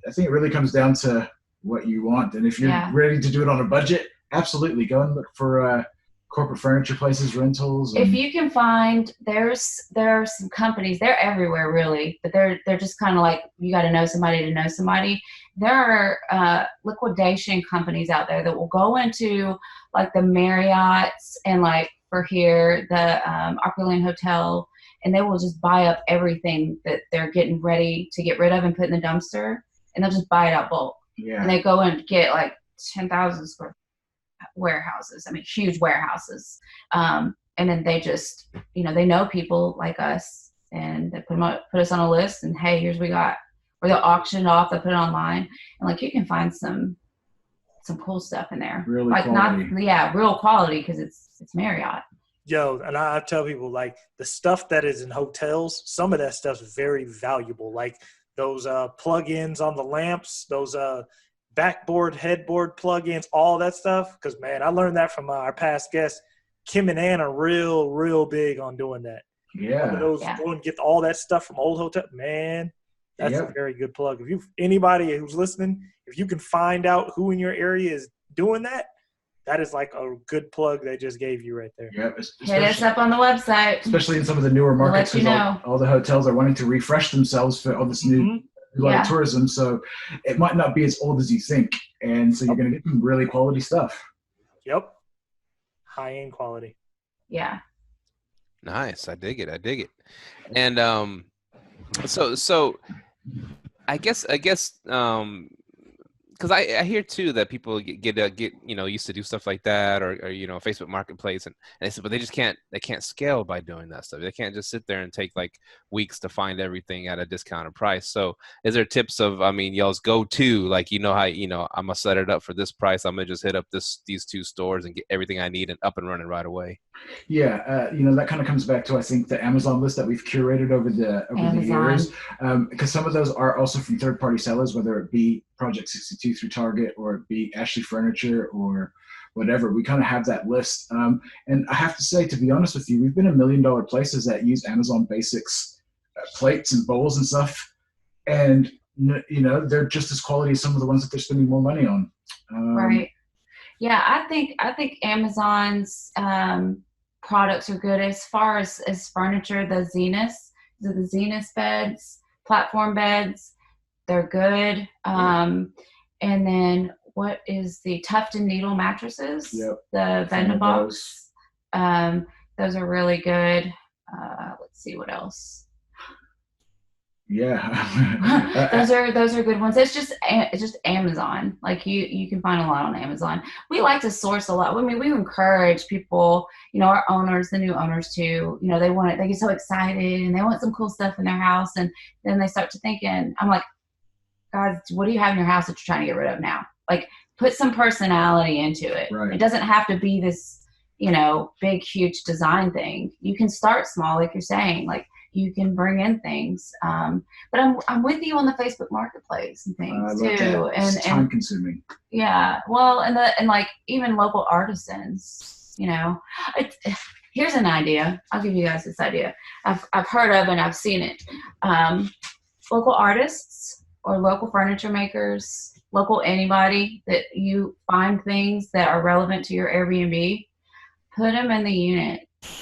I think it really comes down to what you want. And if you're ready to do it on a budget, absolutely go and look for corporate furniture places, rentals. If you can find, there are some companies, they're everywhere really, but they're just kind of like, you got to know somebody to know somebody. There are liquidation companies out there that will go into like the Marriott's and like for here, the Opryland Hotel, and they will just buy up everything that they're getting ready to get rid of and put in the dumpster. and they'll just buy it out bulk. Yeah. And they go and get like 10,000 square warehouses. I mean, huge warehouses. And then they just, they know people like us, and they put us on a list, and hey, here's what we got. Or they'll auction it off, they'll put it online, and like you can find some cool stuff in there. Really like quality. Real quality, because it's Marriott. Yo, and I tell people, like, the stuff that is in hotels, some of that stuff's very valuable. Like those plug-ins on the lamps, those backboard, headboard plug-ins, all that stuff. Because, man, I learned that from our past guests. Kim and Ann are real big on doing that. Yeah. Go and get all that stuff from old hotel. Man, that's a very good plug. If anybody who's listening, if you can find out who in your area is doing that, that is like a good plug they just gave you right there. Yep. Hit us up on the website. Especially in some of the newer markets, because all the hotels are wanting to refresh themselves for all this new tourism. So it might not be as old as you think. And so you're going to get some really quality stuff. Yep. High-end quality. Yeah. Nice. I dig it. And so I guess because I hear too that people get used to do stuff like that, or Facebook Marketplace, and they said, but they can't scale by doing that stuff. They can't just sit there and take like weeks to find everything at a discounted price. So is there tips of, y'all's go to, like, how I'm gonna set it up for this price, I'm gonna just hit up these two stores and get everything I need and up and running right away? Yeah, that kind of comes back to, I think, the Amazon list that we've curated over the years, because some of those are also from third-party sellers, whether it be Project 62 through Target, or it be Ashley Furniture, or whatever. We kind of have that list. And I have to say, to be honest with you, we've been $1 million places that use Amazon Basics plates and bowls and stuff. And, they're just as quality as some of the ones that they're spending more money on. Right. Yeah, I think Amazon's products are good as far as furniture. The Zenith beds, platform beds, they're good. And then what is the Tuft and Needle mattresses? Yep. The Vendabox. Those are really good. Let's see what else. Yeah. those are good ones. It's just Amazon. Like you can find a lot on Amazon. We like to source a lot. I mean, we encourage people, our owners, the new owners too, they get so excited and they want some cool stuff in their house, and then they start to thinking, I'm like, God, what do you have in your house that you're trying to get rid of now? Like, put some personality into it. Right. It doesn't have to be this, big, huge design thing. You can start small, like you're saying. Like, you can bring in things. But I'm with you on the Facebook Marketplace and things too. And it's time consuming. Yeah. Well, and like even local artisans, here's an idea. I'll give you guys this idea. I've heard of and I've seen it. Local artists or local furniture makers, local anybody that you find things that are relevant to your Airbnb, put them in the unit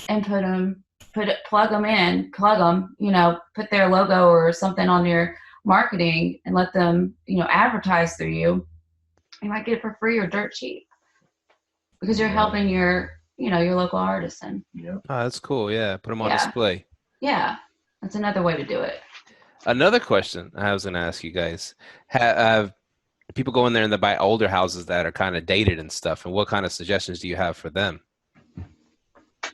and plug them, put their logo or something on your marketing and let them, advertise through you. You might get it for free or dirt cheap because you're helping your local artisan. Yep. Oh, that's cool. Yeah. Put them on display. Yeah. That's another way to do it. Another question I was going to ask you guys, have people go in there and they buy older houses that are kind of dated and stuff, and what kind of suggestions do you have for them?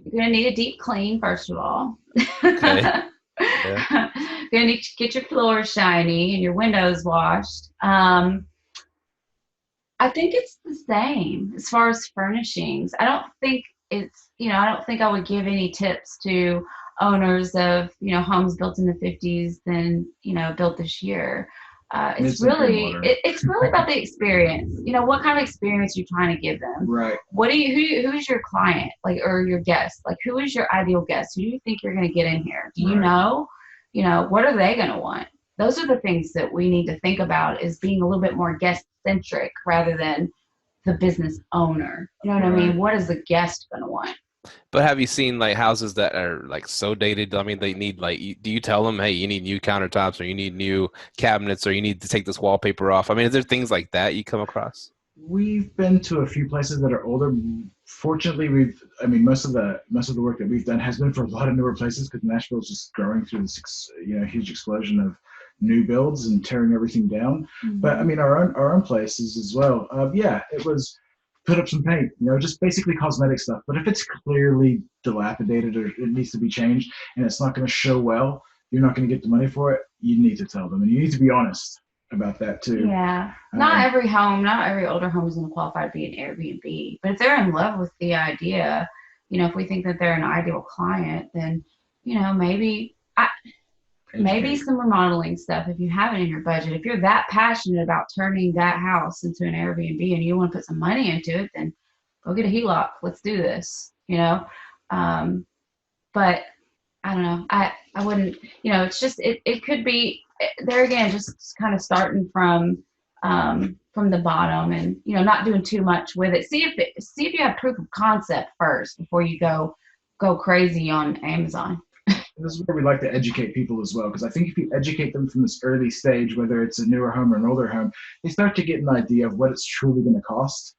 You're going to need a deep clean, first of all. Okay. Yeah. You're going to need to get your floors shiny and your windows washed. I think it's the same as far as furnishings. I don't think I would give any tips to owners of, homes built in the 50s than, built this year. It's really about the experience. What kind of experience you're trying to give them. Right. Who's your client, or your guest? Like, who is your ideal guest? Who do you think you're going to get in here? Do you know? What are they going to want? Those are the things that we need to think about, is being a little bit more guest centric rather than the business owner. You know what I mean? What is the guest going to want? But have you seen like houses that are like so dated? I mean, they need do you tell them, hey, you need new countertops, or you need new cabinets, or you need to take this wallpaper off? I mean, is there things like that you come across? We've been to a few places that are older. Fortunately, most of the work that we've done has been for a lot of newer places, because Nashville is just growing through this, huge explosion of new builds and tearing everything down. But I mean, our own places as well. Yeah, it was put up some paint, just basically cosmetic stuff. But if it's clearly dilapidated or it needs to be changed and it's not going to show well, you're not going to get the money for it. You need to tell them, and you need to be honest about that too. Yeah. Not every older home is going to qualify to be an Airbnb. But if they're in love with the idea, if we think that they're an ideal client, then, maybe some remodeling stuff if you have it in your budget. If you're that passionate about turning that house into an Airbnb and you want to put some money into it, then go get a HELOC. Let's do this, But I don't know. I wouldn't, it's just, it could be there again, just kind of starting from the bottom and, not doing too much with it. See if you have proof of concept first before you go crazy on Amazon. This is where we like to educate people as well, because I think if you educate them from this early stage, whether it's a newer home or an older home, they start to get an idea of what it's truly going to cost.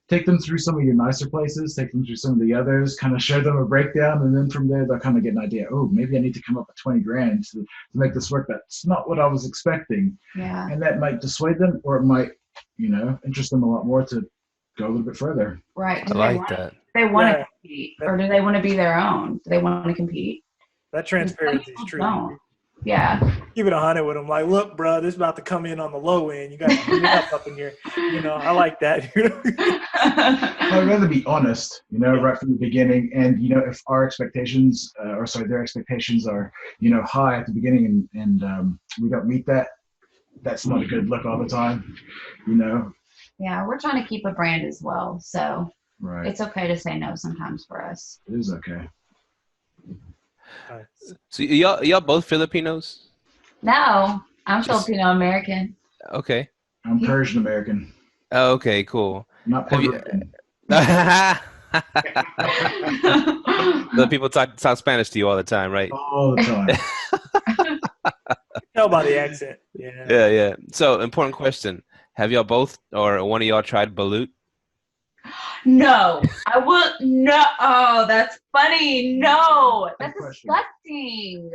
Take them through some of your nicer places, take them through some of the others, kind of show them a breakdown, and then from there they'll kind of get an idea. Oh, maybe I need to come up with 20 grand to make this work. That's not what I was expecting. Yeah. And that might dissuade them, or it might, interest them a lot more to go a little bit further. Right. I like that. They want to compete, or do they want to be their own? Do they want to compete? That transparency is true. Don't. Yeah. Keep it 100 with them. Like, look, bro, this is about to come in on the low end. You got to clean it up in here. I like that. I'd rather be honest, right from the beginning. And, if our expectations, their expectations are, high at the beginning and we don't meet that, that's not a good look all the time, Yeah, we're trying to keep a brand as well. So It's okay to say no sometimes for us. It is okay. So y'all both Filipinos? No, I'm Filipino American. Okay. I'm Persian American. Oh, okay, cool. Not Puerto Rican. The people talk Spanish to you all the time, right? All the time. Tell by the accent. Yeah. Yeah. So, important question. Have y'all both or one of y'all tried balut? No, I will. No. Oh, that's funny. No, that's disgusting.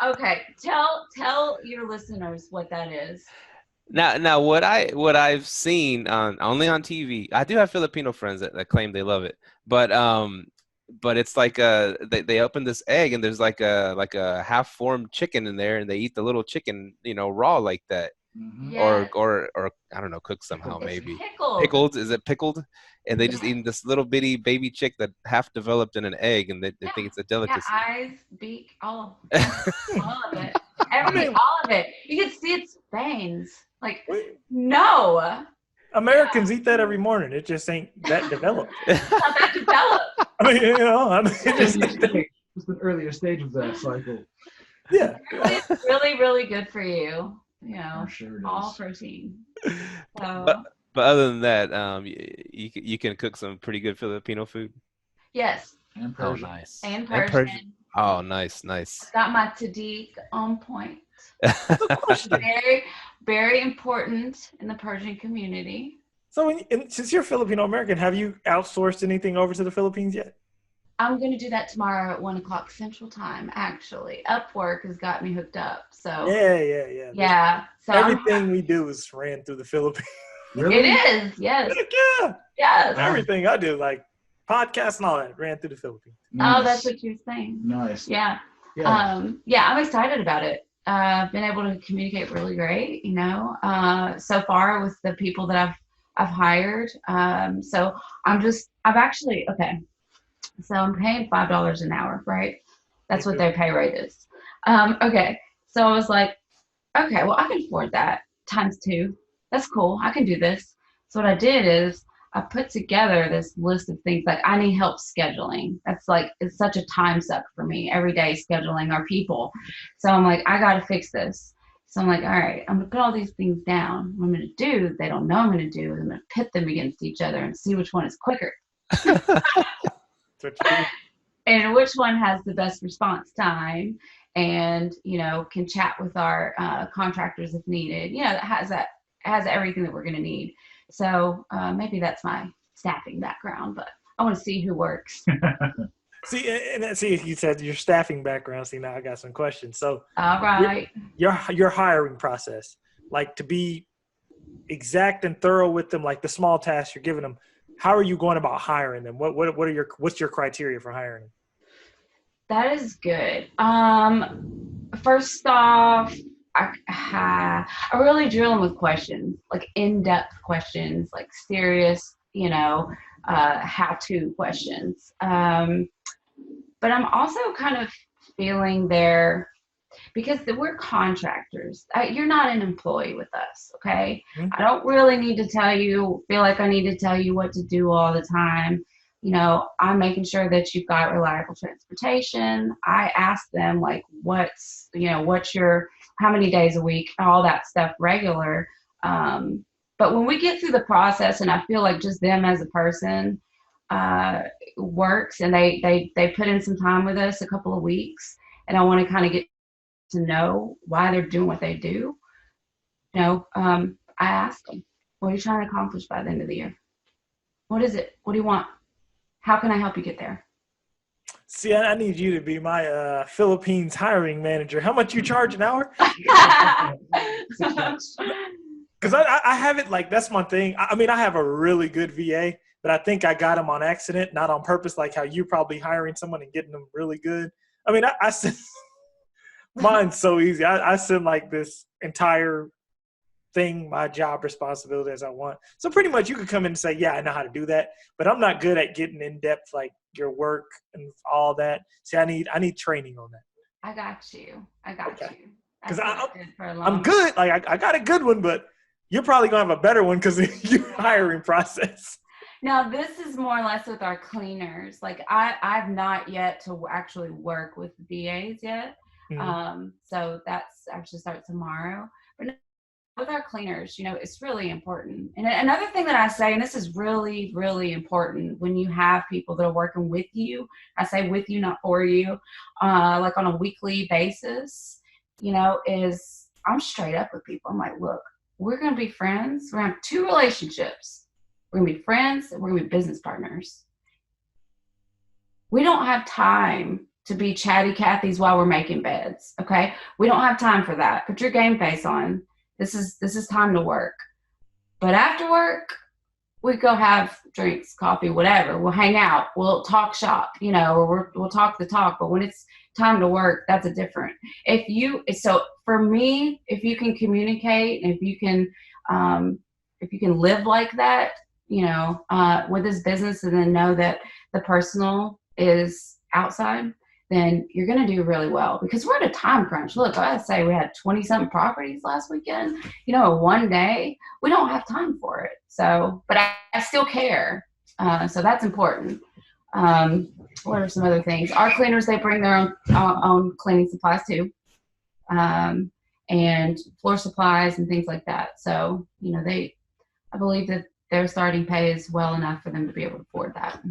Okay, tell your listeners what that is. Now, what I've seen only on TV. I do have Filipino friends that claim they love it, but it's like they open this egg and there's like a half-formed chicken in there, and they eat the little chicken, raw like that. Mm-hmm. Yes. Or I don't know, cooked somehow, maybe. Pickled. Is it pickled? And they just eating this little bitty baby chick that half developed in an egg, and they think it's a delicacy. Yeah, eyes, beak, all of it. Everything, all of it. You can see its veins. Like, no. Americans eat that every morning. It just ain't that developed. It's not that developed. It's an earlier stage of that cycle. Yeah. It's really, really good for you. Sure all protein. So. But other than that, you can cook some pretty good Filipino food. Yes. And Persian. Oh, nice. And Persian. Oh, nice. Got my Tahdig on point. Very, very important in the Persian community. So, since you're Filipino American, have you outsourced anything over to the Philippines yet? I'm going to do that tomorrow at 1:00 Central Time, actually. Upwork has got me hooked up. So Yeah. Yeah. So everything we do is ran through the Philippines. Really? It is, yes. Yeah. Yes. Everything I do, like podcasts and all that, ran through the Philippines. Nice. Oh, that's what you're saying. Nice. Yeah. Yeah. I'm excited about it. I've been able to communicate really great, so far with the people that I've hired. So I'm paying $5 an hour, right? That's what their pay rate is. Okay. So I was like, okay, well, I can afford that times 2. That's cool. I can do this. So what I did is I put together this list of things. Like, I need help scheduling. It's such a time suck for me every day scheduling our people. So I'm like, I got to fix this. So I'm like, all right, I'm going to put all these things down. What I'm going to do, they don't know I'm going to do, is I'm going to pit them against each other and see which one is quicker. And which one has the best response time and, can chat with our contractors if needed. That has everything that we're going to need. So maybe that's my staffing background, but I want to see who works. See, you said your staffing background. See, now I got some questions. So, All right. your hiring process, like to be exact and thorough with them, like the small tasks you're giving them. How are you going about hiring them? What's your criteria for hiring them? That is good. First off, I really drill them with questions, like in-depth questions, like serious, how-to questions. But I'm also kind of feeling because we're contractors. You're not an employee with us, okay? Mm-hmm. I don't really need to feel like I need to tell you what to do all the time. I'm making sure that you've got reliable transportation. I ask them like, what's your, how many days a week, all that stuff regular. But when we get through the process and I feel like just them as a person works and they put in some time with us, a couple of weeks, and I want to kind of get to know why they're doing what they do. I ask them, what are you trying to accomplish by the end of the year? What is it? What do you want? How can I help you get there? See, I need you to be my Philippines hiring manager. How much you charge an hour? Because I have it like, that's my thing. I mean, I have a really good VA, but I think I got him on accident, not on purpose, like how you probably hiring someone and getting them really good. I mean, I send, mine's so easy. I send like this entire thing, my job responsibility as I want. So pretty much you could come in and say, yeah, I know how to do that, but I'm not good at getting in depth, like your work and all that. See, I need training on that. I got you. Okay. Because I'm good. Like I got a good one, but you're probably going to have a better one because of your hiring process. Now, this is more or less with our cleaners. Like I've not yet to actually work with VAs yet. Mm-hmm. So that's actually starts tomorrow. But with our cleaners, it's really important. And another thing that I say, and this is really, really important when you have people that are working with you, I say with you, not for you, like on a weekly basis, is I'm straight up with people. I'm like, look, we're going to be friends. We're going to have two relationships. We're going to be friends and we're going to be business partners. We don't have time to be chatty Cathy's while we're making beds. Okay. We don't have time for that. Put your game face on. This is time to work. But after work, we go have drinks, coffee, whatever. We'll hang out. We'll talk shop, or we'll talk the talk. But when it's time to work, that's a different. So for me, if you can communicate, if you can live like that, with this business, and then know that the personal is outside, then you're going to do really well, because we're at a time crunch. Look, I say we had 20-something properties last weekend, one day. We don't have time for it. So, but I still care. So that's important. What are some other things? Our cleaners, they bring their own cleaning supplies too. And floor supplies and things like that. So, I believe that their starting pay is well enough for them to be able to afford that.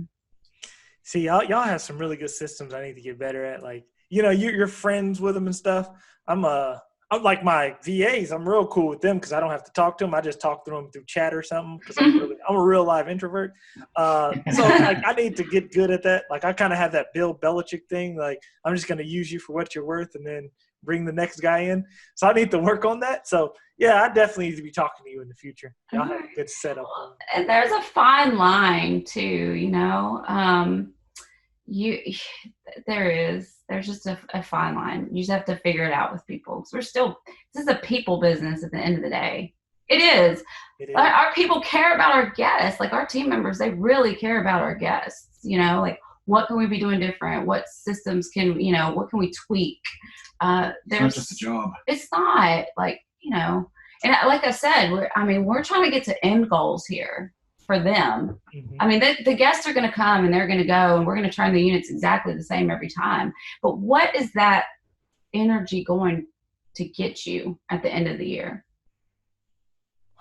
See, y'all have some really good systems I need to get better at. Like, you're friends with them and stuff. I'm like my VAs. I'm real cool with them because I don't have to talk to them. I just talk to them through chat or something because I'm a real live introvert. So like, I need to get good at that. Like, I kind of have that Bill Belichick thing. Like, I'm just going to use you for what you're worth and then bring the next guy in. So I need to work on that. So yeah, I definitely need to be talking to you in the future. Y'all have a good setup. And there's a fine line too, there's just a fine line. You just have to figure it out with people. Because this is a people business at the end of the day. It is. Our people care about our guests. Like our team members, they really care about our guests, like what can we be doing different? What systems what can we tweak? It's not just a job. It's not like, and like I said, we're trying to get to end goals here for them. Mm-hmm. I mean, the guests are going to come and they're going to go and we're going to turn the units exactly the same every time. But what is that energy going to get you at the end of the year?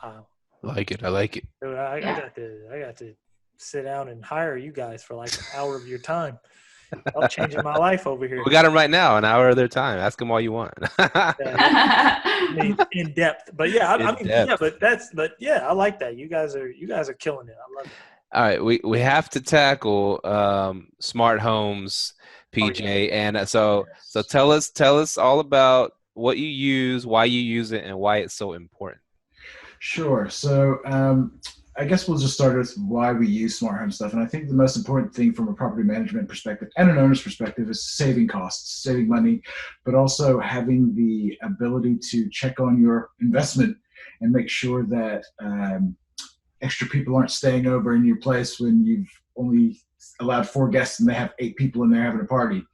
Wow. I like it. Dude, I got to sit down and hire you guys for like an hour of your time. I'm changing my life over here. We got them right now, an hour of their time. Ask them all you want. In depth, but yeah, I like that. You guys are killing it. I love it. All right, we have to tackle smart homes, PJ, and so tell us all about what you use, why you use it, and why it's so important. Sure. So I guess we'll just start with why we use smart home stuff. And I think the most important thing from a property management perspective and an owner's perspective is saving costs, saving money, but also having the ability to check on your investment and make sure that extra people aren't staying over in your place when you've only allowed 4 guests and they have 8 people in there having a party.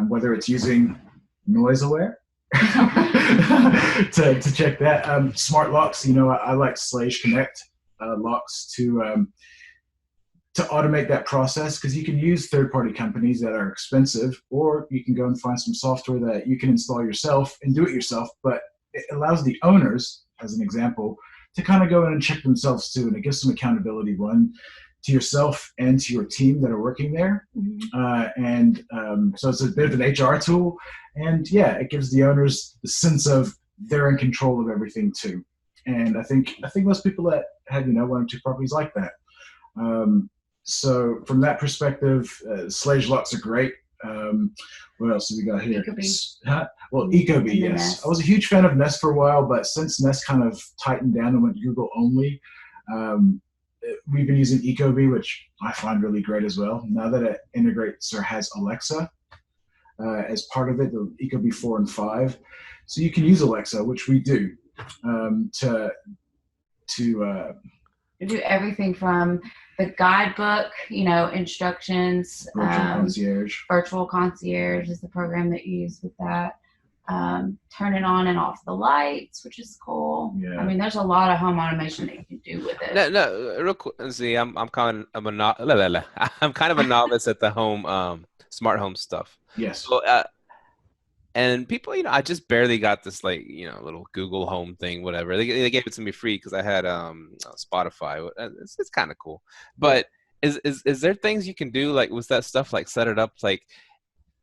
Whether it's using noise aware to check that. Smart locks, I like Slage Connect locks to automate that process, because you can use third-party companies that are expensive, or you can go and find some software that you can install yourself and do it yourself, but it allows the owners, as an example, to kind of go in and check themselves too, and it gives some accountability, one, to yourself and to your team that are working there. So it's a bit of an HR tool, and yeah, it gives the owners the sense of they're in control of everything too. And I think most people that have 1 or 2 properties like that. So from that perspective, Slage locks are great. What else do we got here? Well, Ecobee, yes. Nest. I was a huge fan of Nest for a while, but since Nest kind of tightened down and went Google only, we've been using Ecobee, which I find really great as well. Now that it integrates or has Alexa as part of it, the Ecobee 4 and 5. So you can use Alexa, which we do, to do everything from the guidebook, instructions. Virtual concierge is the program that you use with that. Turning on and off the lights, which is cool. Yeah. I mean, there's a lot of home automation that you can do with it. No, real quick. See, I'm kind of a novice at the home smart home stuff. Yes. So, and people, I just barely got this little Google Home thing, whatever. They gave it to me free because I had Spotify. It's kind of cool. But is there things you can do with that stuff, set it up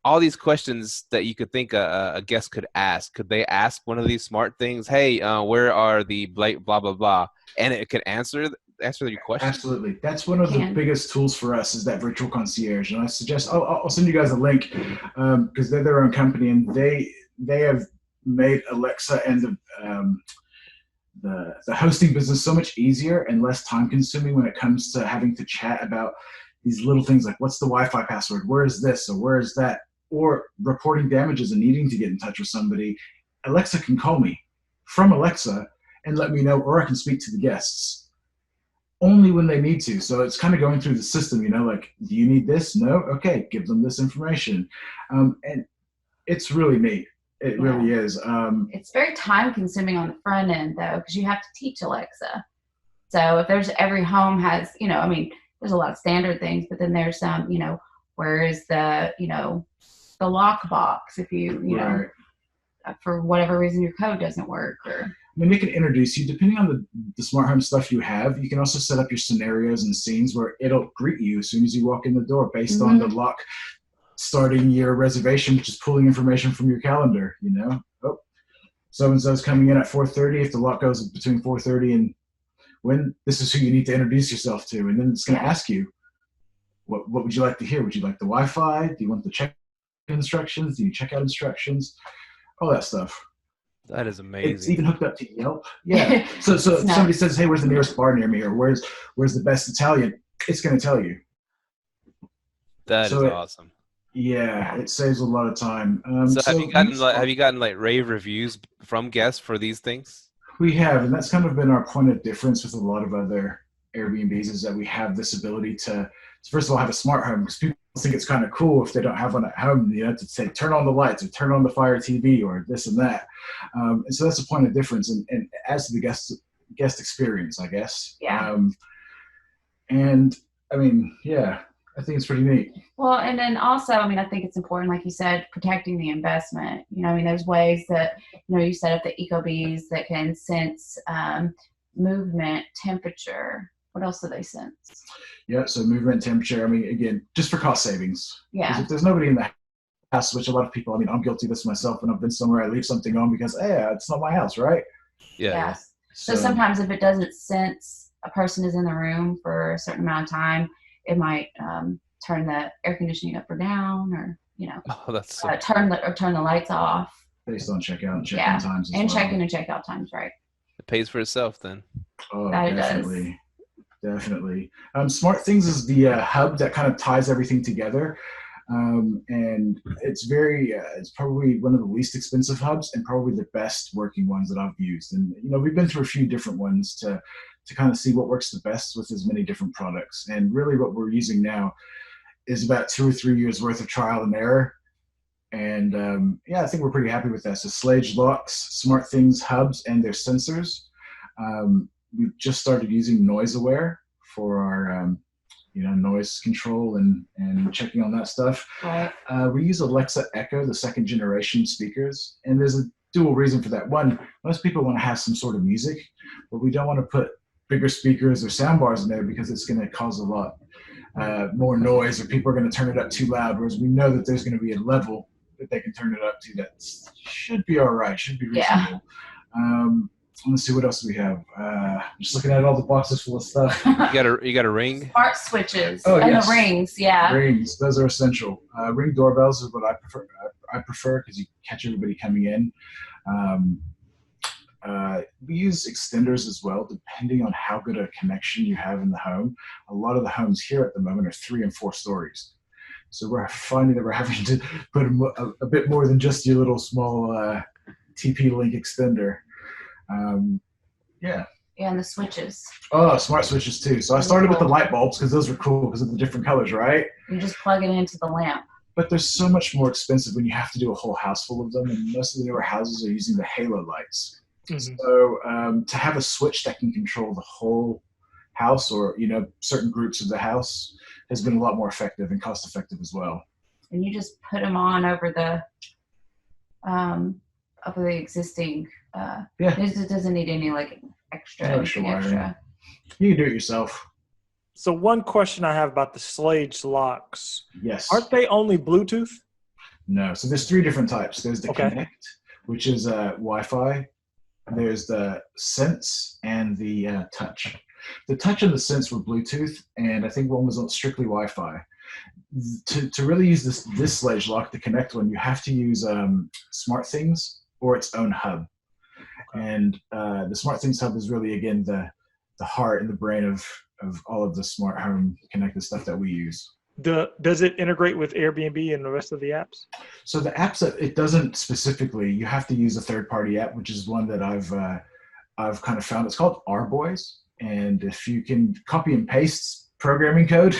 all these questions that you could think a guest could ask? Could they ask one of these smart things? Hey, where are the blah blah blah, and it could answer your question? Absolutely. That's one of the biggest tools for us, is that virtual concierge. And I suggest I'll send you guys a link, because they're their own company, and they have made Alexa and the hosting business so much easier and less time consuming when it comes to having to chat about these little things like, what's the Wi-Fi password? Where is this or where is that? Or reporting damages and needing to get in touch with somebody. Alexa can call me from Alexa and let me know, or I can speak to the guests only when they need to. So it's kind of going through the system, do you need this? No? Okay, give them this information. And it's really neat. It really is. It's very time consuming on the front end though, because you have to teach Alexa. So if every home has, there's a lot of standard things, but then there's some, where is the lock box if you for whatever reason your code doesn't work, or they can introduce you, depending on the smart home stuff you have. You can also set up your scenarios and scenes where it'll greet you as soon as you walk in the door based on the lock starting your reservation, which is pulling information from your calendar. Oh, so-and-so's coming in at 4:30. If the lock goes between 4:30 and when, this is who you need to introduce yourself to. And then it's going to ask you, what would you like to hear? Would you like the Wi-Fi? Do you want the check instructions? Do you check out instructions? All that stuff. That is amazing. It's even hooked up to Yelp. Yeah. So if somebody says, hey, where's the nearest bar near me? Or where's the best Italian? It's going to tell you. That is awesome. Yeah, it saves a lot of time. Have you gotten rave reviews from guests for these things? We have, and that's kind of been our point of difference with a lot of other Airbnbs, is that we have this ability to first of all have a smart home, because people think it's kind of cool if they don't have one at home, to say turn on the lights or turn on the Fire TV or this and that. And so that's a point of difference, and adds to the guest experience, I guess. Yeah. And I mean, I think it's pretty neat. Well, and then also, I think it's important, like you said, protecting the investment. There's ways that, you set up the Ecobees that can sense movement, temperature. What else do they sense? Yeah, so movement, temperature. Again, just for cost savings. Yeah. If there's nobody in the house, which a lot of people, I'm guilty of this myself, when I've been somewhere, I leave something on because, hey, it's not my house, right? Yeah. So sometimes if it doesn't sense a person is in the room for a certain amount of time, it might turn the air conditioning up or down, or Oh, that's so turn the lights off. Based on checkout and check-in times as and well. check-in and check-out times, right? it pays for itself then. Oh, That it definitely. Definitely. Smart Things is the hub that kind of ties everything together. And it's it's probably one of the least expensive hubs and probably the best working ones that I've used. And, we've been through a few different ones to kind of see what works the best with as many different products. And really what we're using now is about 2 or 3 years worth of trial and error. And I think we're pretty happy with that. So Slage locks, Smart Things hubs, and their sensors. We've just started using Noise Aware for our noise control and checking on that stuff. Right. We use Alexa Echo, the second generation speakers, and there's a dual reason for that. One, most people want to have some sort of music, but we don't want to put bigger speakers or sound bars in there because it's going to cause a lot more noise, or people are going to turn it up too loud, whereas we know that there's going to be a level that they can turn it up to that should be all right, should be reasonable. Let's see what else we have. Just looking at all the boxes full of stuff. You got a ring? Smart switches Oh, and yes. the rings, yeah. Rings, those are essential. Ring doorbells is what I prefer. I prefer because you catch everybody coming in. We use extenders as well, depending on how good a connection you have in the home. A lot of the homes here at the moment are 3 and 4 stories. So we're finding that we're having to put a bit more than just your little small TP-Link extender. Yeah, and the switches. Oh, smart switches too. So I started with the light bulbs because those were cool because of the different colors, right? You just plug it into the lamp. But they're so much more expensive when you have to do a whole house full of them, and most of the newer houses are using the halo lights. Mm-hmm. So to have a switch that can control the whole house, or certain groups of the house, has been a lot more effective and cost effective as well. And you just put them on over the existing. It doesn't need any extra wiring. You can do it yourself. So one question I have about the Slage locks. Yes. Aren't they only Bluetooth? No. So there's 3 different types. There's the Okay. Connect, which is Wi-Fi. There's the Sense and the Touch. The Touch and the Sense were Bluetooth, and I think one was on strictly Wi-Fi. To really use this Slage lock, the Connect one, you have to use Smart Things or its own hub. Okay. And the Smart Things hub is really, again, the heart and the brain of all of the smart home connected stuff that we use. Does it integrate with Airbnb and the rest of the apps? So the apps, it doesn't specifically. You have to use a third-party app, which is one that I've kind of found. It's called Our Boys, and if you can copy and paste programming code,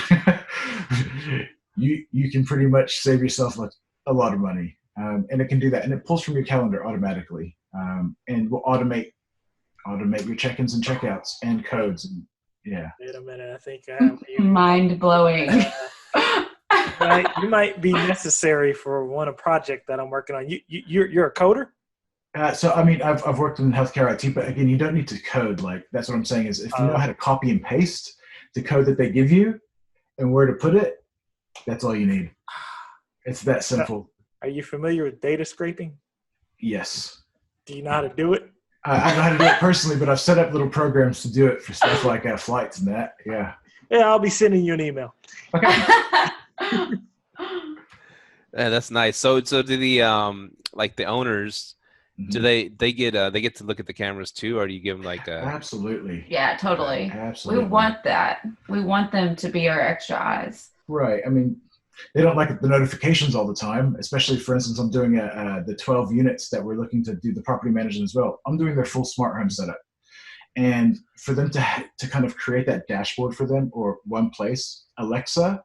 you can pretty much save yourself a lot of money, and it can do that, and it pulls from your calendar automatically, and will automate your check-ins and checkouts and codes. And yeah. Wait a minute, I think I have you. Mind blowing. You might be necessary for a project that I'm working on. You're a coder? So I mean, I've worked in healthcare IT, but again, you don't need to code. That's what I'm saying is, if you know how to copy and paste the code that they give you and where to put it, that's all you need. It's that simple. Are you familiar with data scraping? Yes. Do you know how to do it? I know how to do it personally, but I've set up little programs to do it for stuff like flights and that. Yeah. Yeah, I'll be sending you an email. Okay. Yeah, that's nice. So do the the owners, do they get to look at the cameras too, or do you give them Absolutely. Yeah, totally. Absolutely. We want that. We want them to be our extra eyes. Right. I mean, they don't like the notifications all the time, especially, for instance, I'm doing the 12 units that we're looking to do the property management as well. I'm doing their full smart home setup. And for them to kind of create that dashboard for them, or one place, Alexa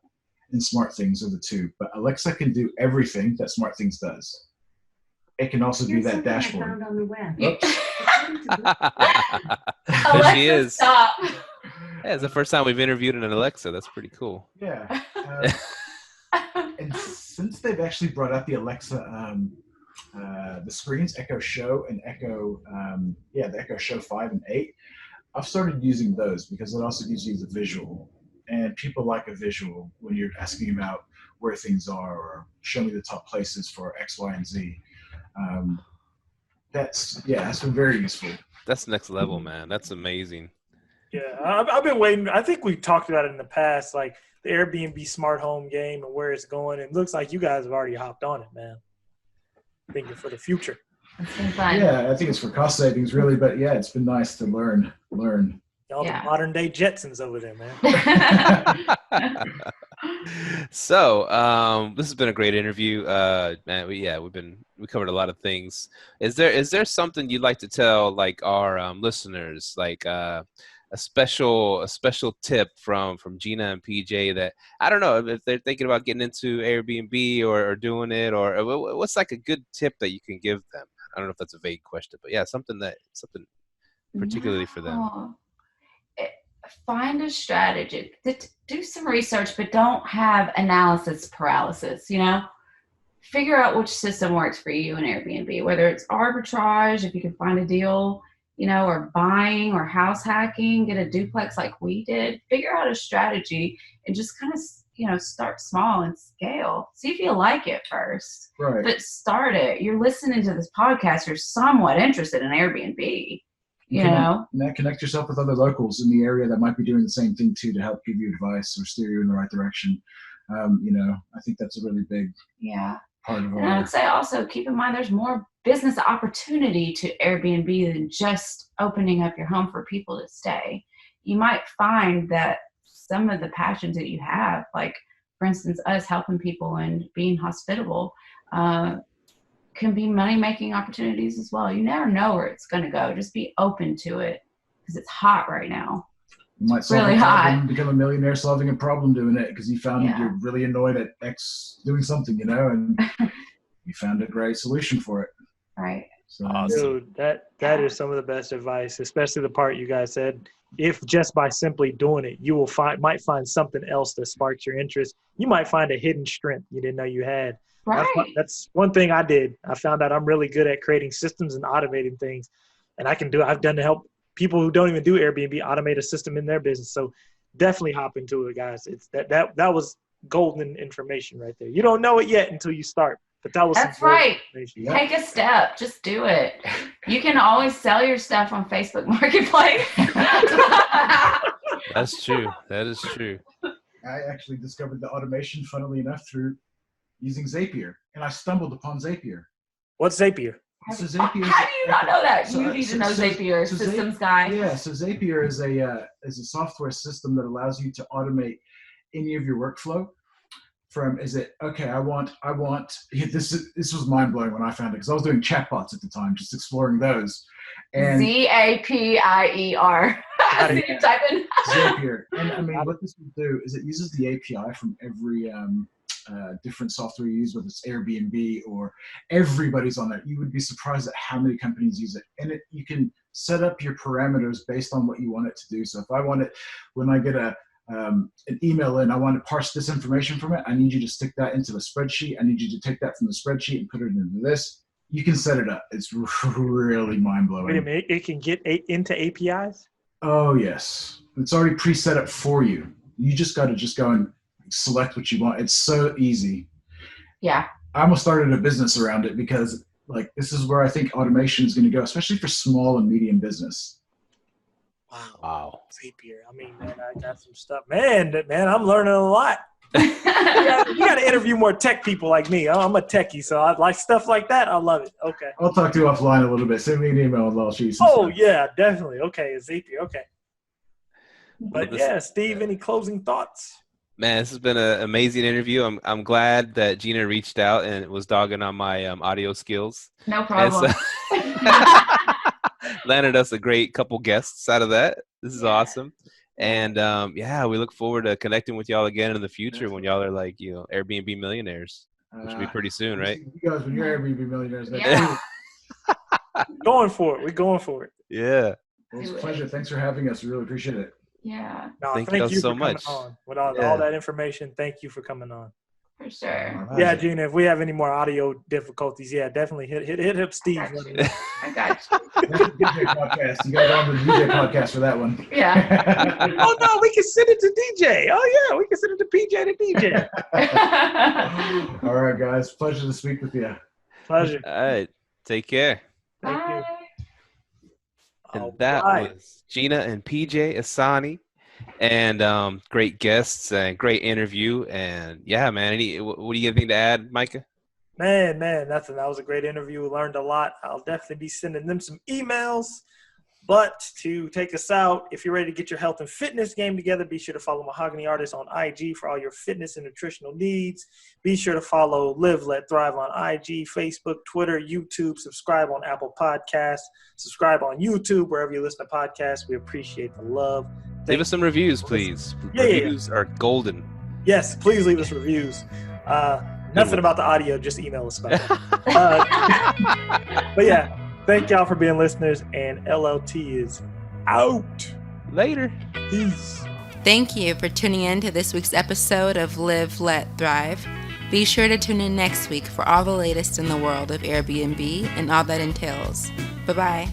and Smart Things are the 2. But Alexa can do everything that Smart Things does. It can also do that dashboard. I found on the web. There she is. Stop. Yeah, it's the first time we've interviewed an Alexa. That's pretty cool. Yeah. And since they've actually brought out the Alexa, the screens, Echo Show and the Echo Show 5 and 8, I've started using those because it also gives you the visual. And people like a visual when you're asking about where things are, or show me the top places for X, Y, and Z. That's been very useful. That's next level, man. That's amazing. Yeah, I've been waiting. I think we talked about it in the past, like the Airbnb smart home game and where it's going. It looks like you guys have already hopped on it, man. Thinking for the future. It's been fun. Yeah, I think it's for cost savings, really. But yeah, it's been nice to learn. Y'all Yeah. the modern day Jetsons over there, man. So this has been a great interview, man. We covered a lot of things. Is there something you'd like to tell like our listeners, like a special tip from Gina and PJ that I don't know if they're thinking about getting into Airbnb or doing it, or what's like a good tip that you can give them? I don't know if that's a vague question, but yeah, something particularly for them. No. Find a strategy. Do some research, but don't have analysis paralysis. Figure out which system works for you in Airbnb, whether it's arbitrage, if you can find a deal, or buying or house hacking, get a duplex like we did. Figure out a strategy and just kind of, start small and scale. See if you like it first. Right. But start it. You're listening to this podcast. You're somewhat interested in Airbnb. Connect yourself with other locals in the area that might be doing the same thing too, to help give you advice or steer you in the right direction. I think that's a really big part of it. And I would say also keep in mind there's more business opportunity to Airbnb than just opening up your home for people to stay. You might find that some of the passions that you have, like for instance, us helping people and being hospitable, can be money-making opportunities as well. You never know where it's going to go. Just be open to it because it's hot right now. You might solve really a problem, hot. become a millionaire solving a problem doing it because you found you're really annoyed at X doing something, and you found a great solution for it. Right. So, Dude, that is some of the best advice, especially the part you guys said. If just by simply doing it, you will might find something else that sparks your interest. You might find a hidden strength you didn't know you had. Right. That's one thing I did. I found out I'm really good at creating systems and automating things, and I've done to help people who don't even do Airbnb automate a system in their business. So definitely hop into it, guys. It's that was golden information right there. You don't know it yet until you start, but that's right. Yeah. Take a step. Just do it. You can always sell your stuff on Facebook Marketplace. That's true. That is true. I actually discovered the automation, funnily enough, through using Zapier, and I stumbled upon Zapier. What's Zapier? So Zapier How do you not know that? You need to know Zapier, systems guy. Yeah, so Zapier is a software system that allows you to automate any of your workflow. I want this was mind blowing when I found it because I was doing chatbots at the time, just exploring those. And Zapier. I see you typing. Zapier. And I mean, what this will do is it uses the API from every different software you use, whether it's Airbnb or everybody's on there. You would be surprised at how many companies use it. And you can set up your parameters based on what you want it to do. So if I want it, when I get an email in, I want to parse this information from it. I need you to stick that into a spreadsheet. I need you to take that from the spreadsheet and put it into this. You can set it up. It's really mind-blowing. Wait a minute, it can get into APIs? Oh, yes. It's already pre-set up for you. You just got to go and select what you want. It's so easy. Yeah. I almost started a business around it because this is where I think automation is going to go, especially for small and medium business. Wow. Zapier. I mean, man, I got some stuff. Man, I'm learning a lot. You got to interview more tech people like me. I'm a techie, so I like stuff like that. I love it. Okay. I'll talk to you offline a little bit. Send me an email and I'll show you some stuff. Yeah, definitely. Okay, Zapier. Okay. But Steve, any closing thoughts? Man, this has been an amazing interview. I'm glad that Gina reached out and was dogging on my audio skills. No problem. Landed us a great couple guests out of that. This is awesome. And we look forward to connecting with y'all again in the future when y'all are Airbnb millionaires, which will be pretty soon, right? You guys, when you're Airbnb millionaires, Going for it. We're going for it. Yeah. It was a pleasure. Thanks for having us. We really appreciate it. Yeah. No, thank you so much. With all that information, thank you for coming on. For sure. Yeah, Gina, if we have any more audio difficulties, definitely hit up Steve. I got you. DJ podcast. You got to go on the DJ podcast for that one. Yeah. Oh, no, we can send it to DJ. Oh, yeah, we can send it to PJ to DJ. All right, guys. Pleasure to speak with you. Pleasure. All right. Take care. Thank you. Bye. And All that right. was Gina and PJ Ehsani. And great guests and great interview. And yeah, man, what do you got anything to add, Myka? Man, nothing. That was a great interview. We learned a lot. I'll definitely be sending them some emails. But to take us out, if you're ready to get your health and fitness game together, be sure to follow Mahogany Artists on IG for all your fitness and nutritional needs. Be sure to follow Live Let Thrive on IG, Facebook, Twitter, YouTube. Subscribe on Apple Podcasts. Subscribe on YouTube, wherever you listen to podcasts. We appreciate the love. Leave us some reviews, please. Reviews are golden. Yes, please leave us reviews. Nothing about the audio, just email us about it. But yeah. Thank y'all for being listeners, and LLT is out. Later. Peace. Thank you for tuning in to this week's episode of Live, Let, Thrive. Be sure to tune in next week for all the latest in the world of Airbnb and all that entails. Bye-bye.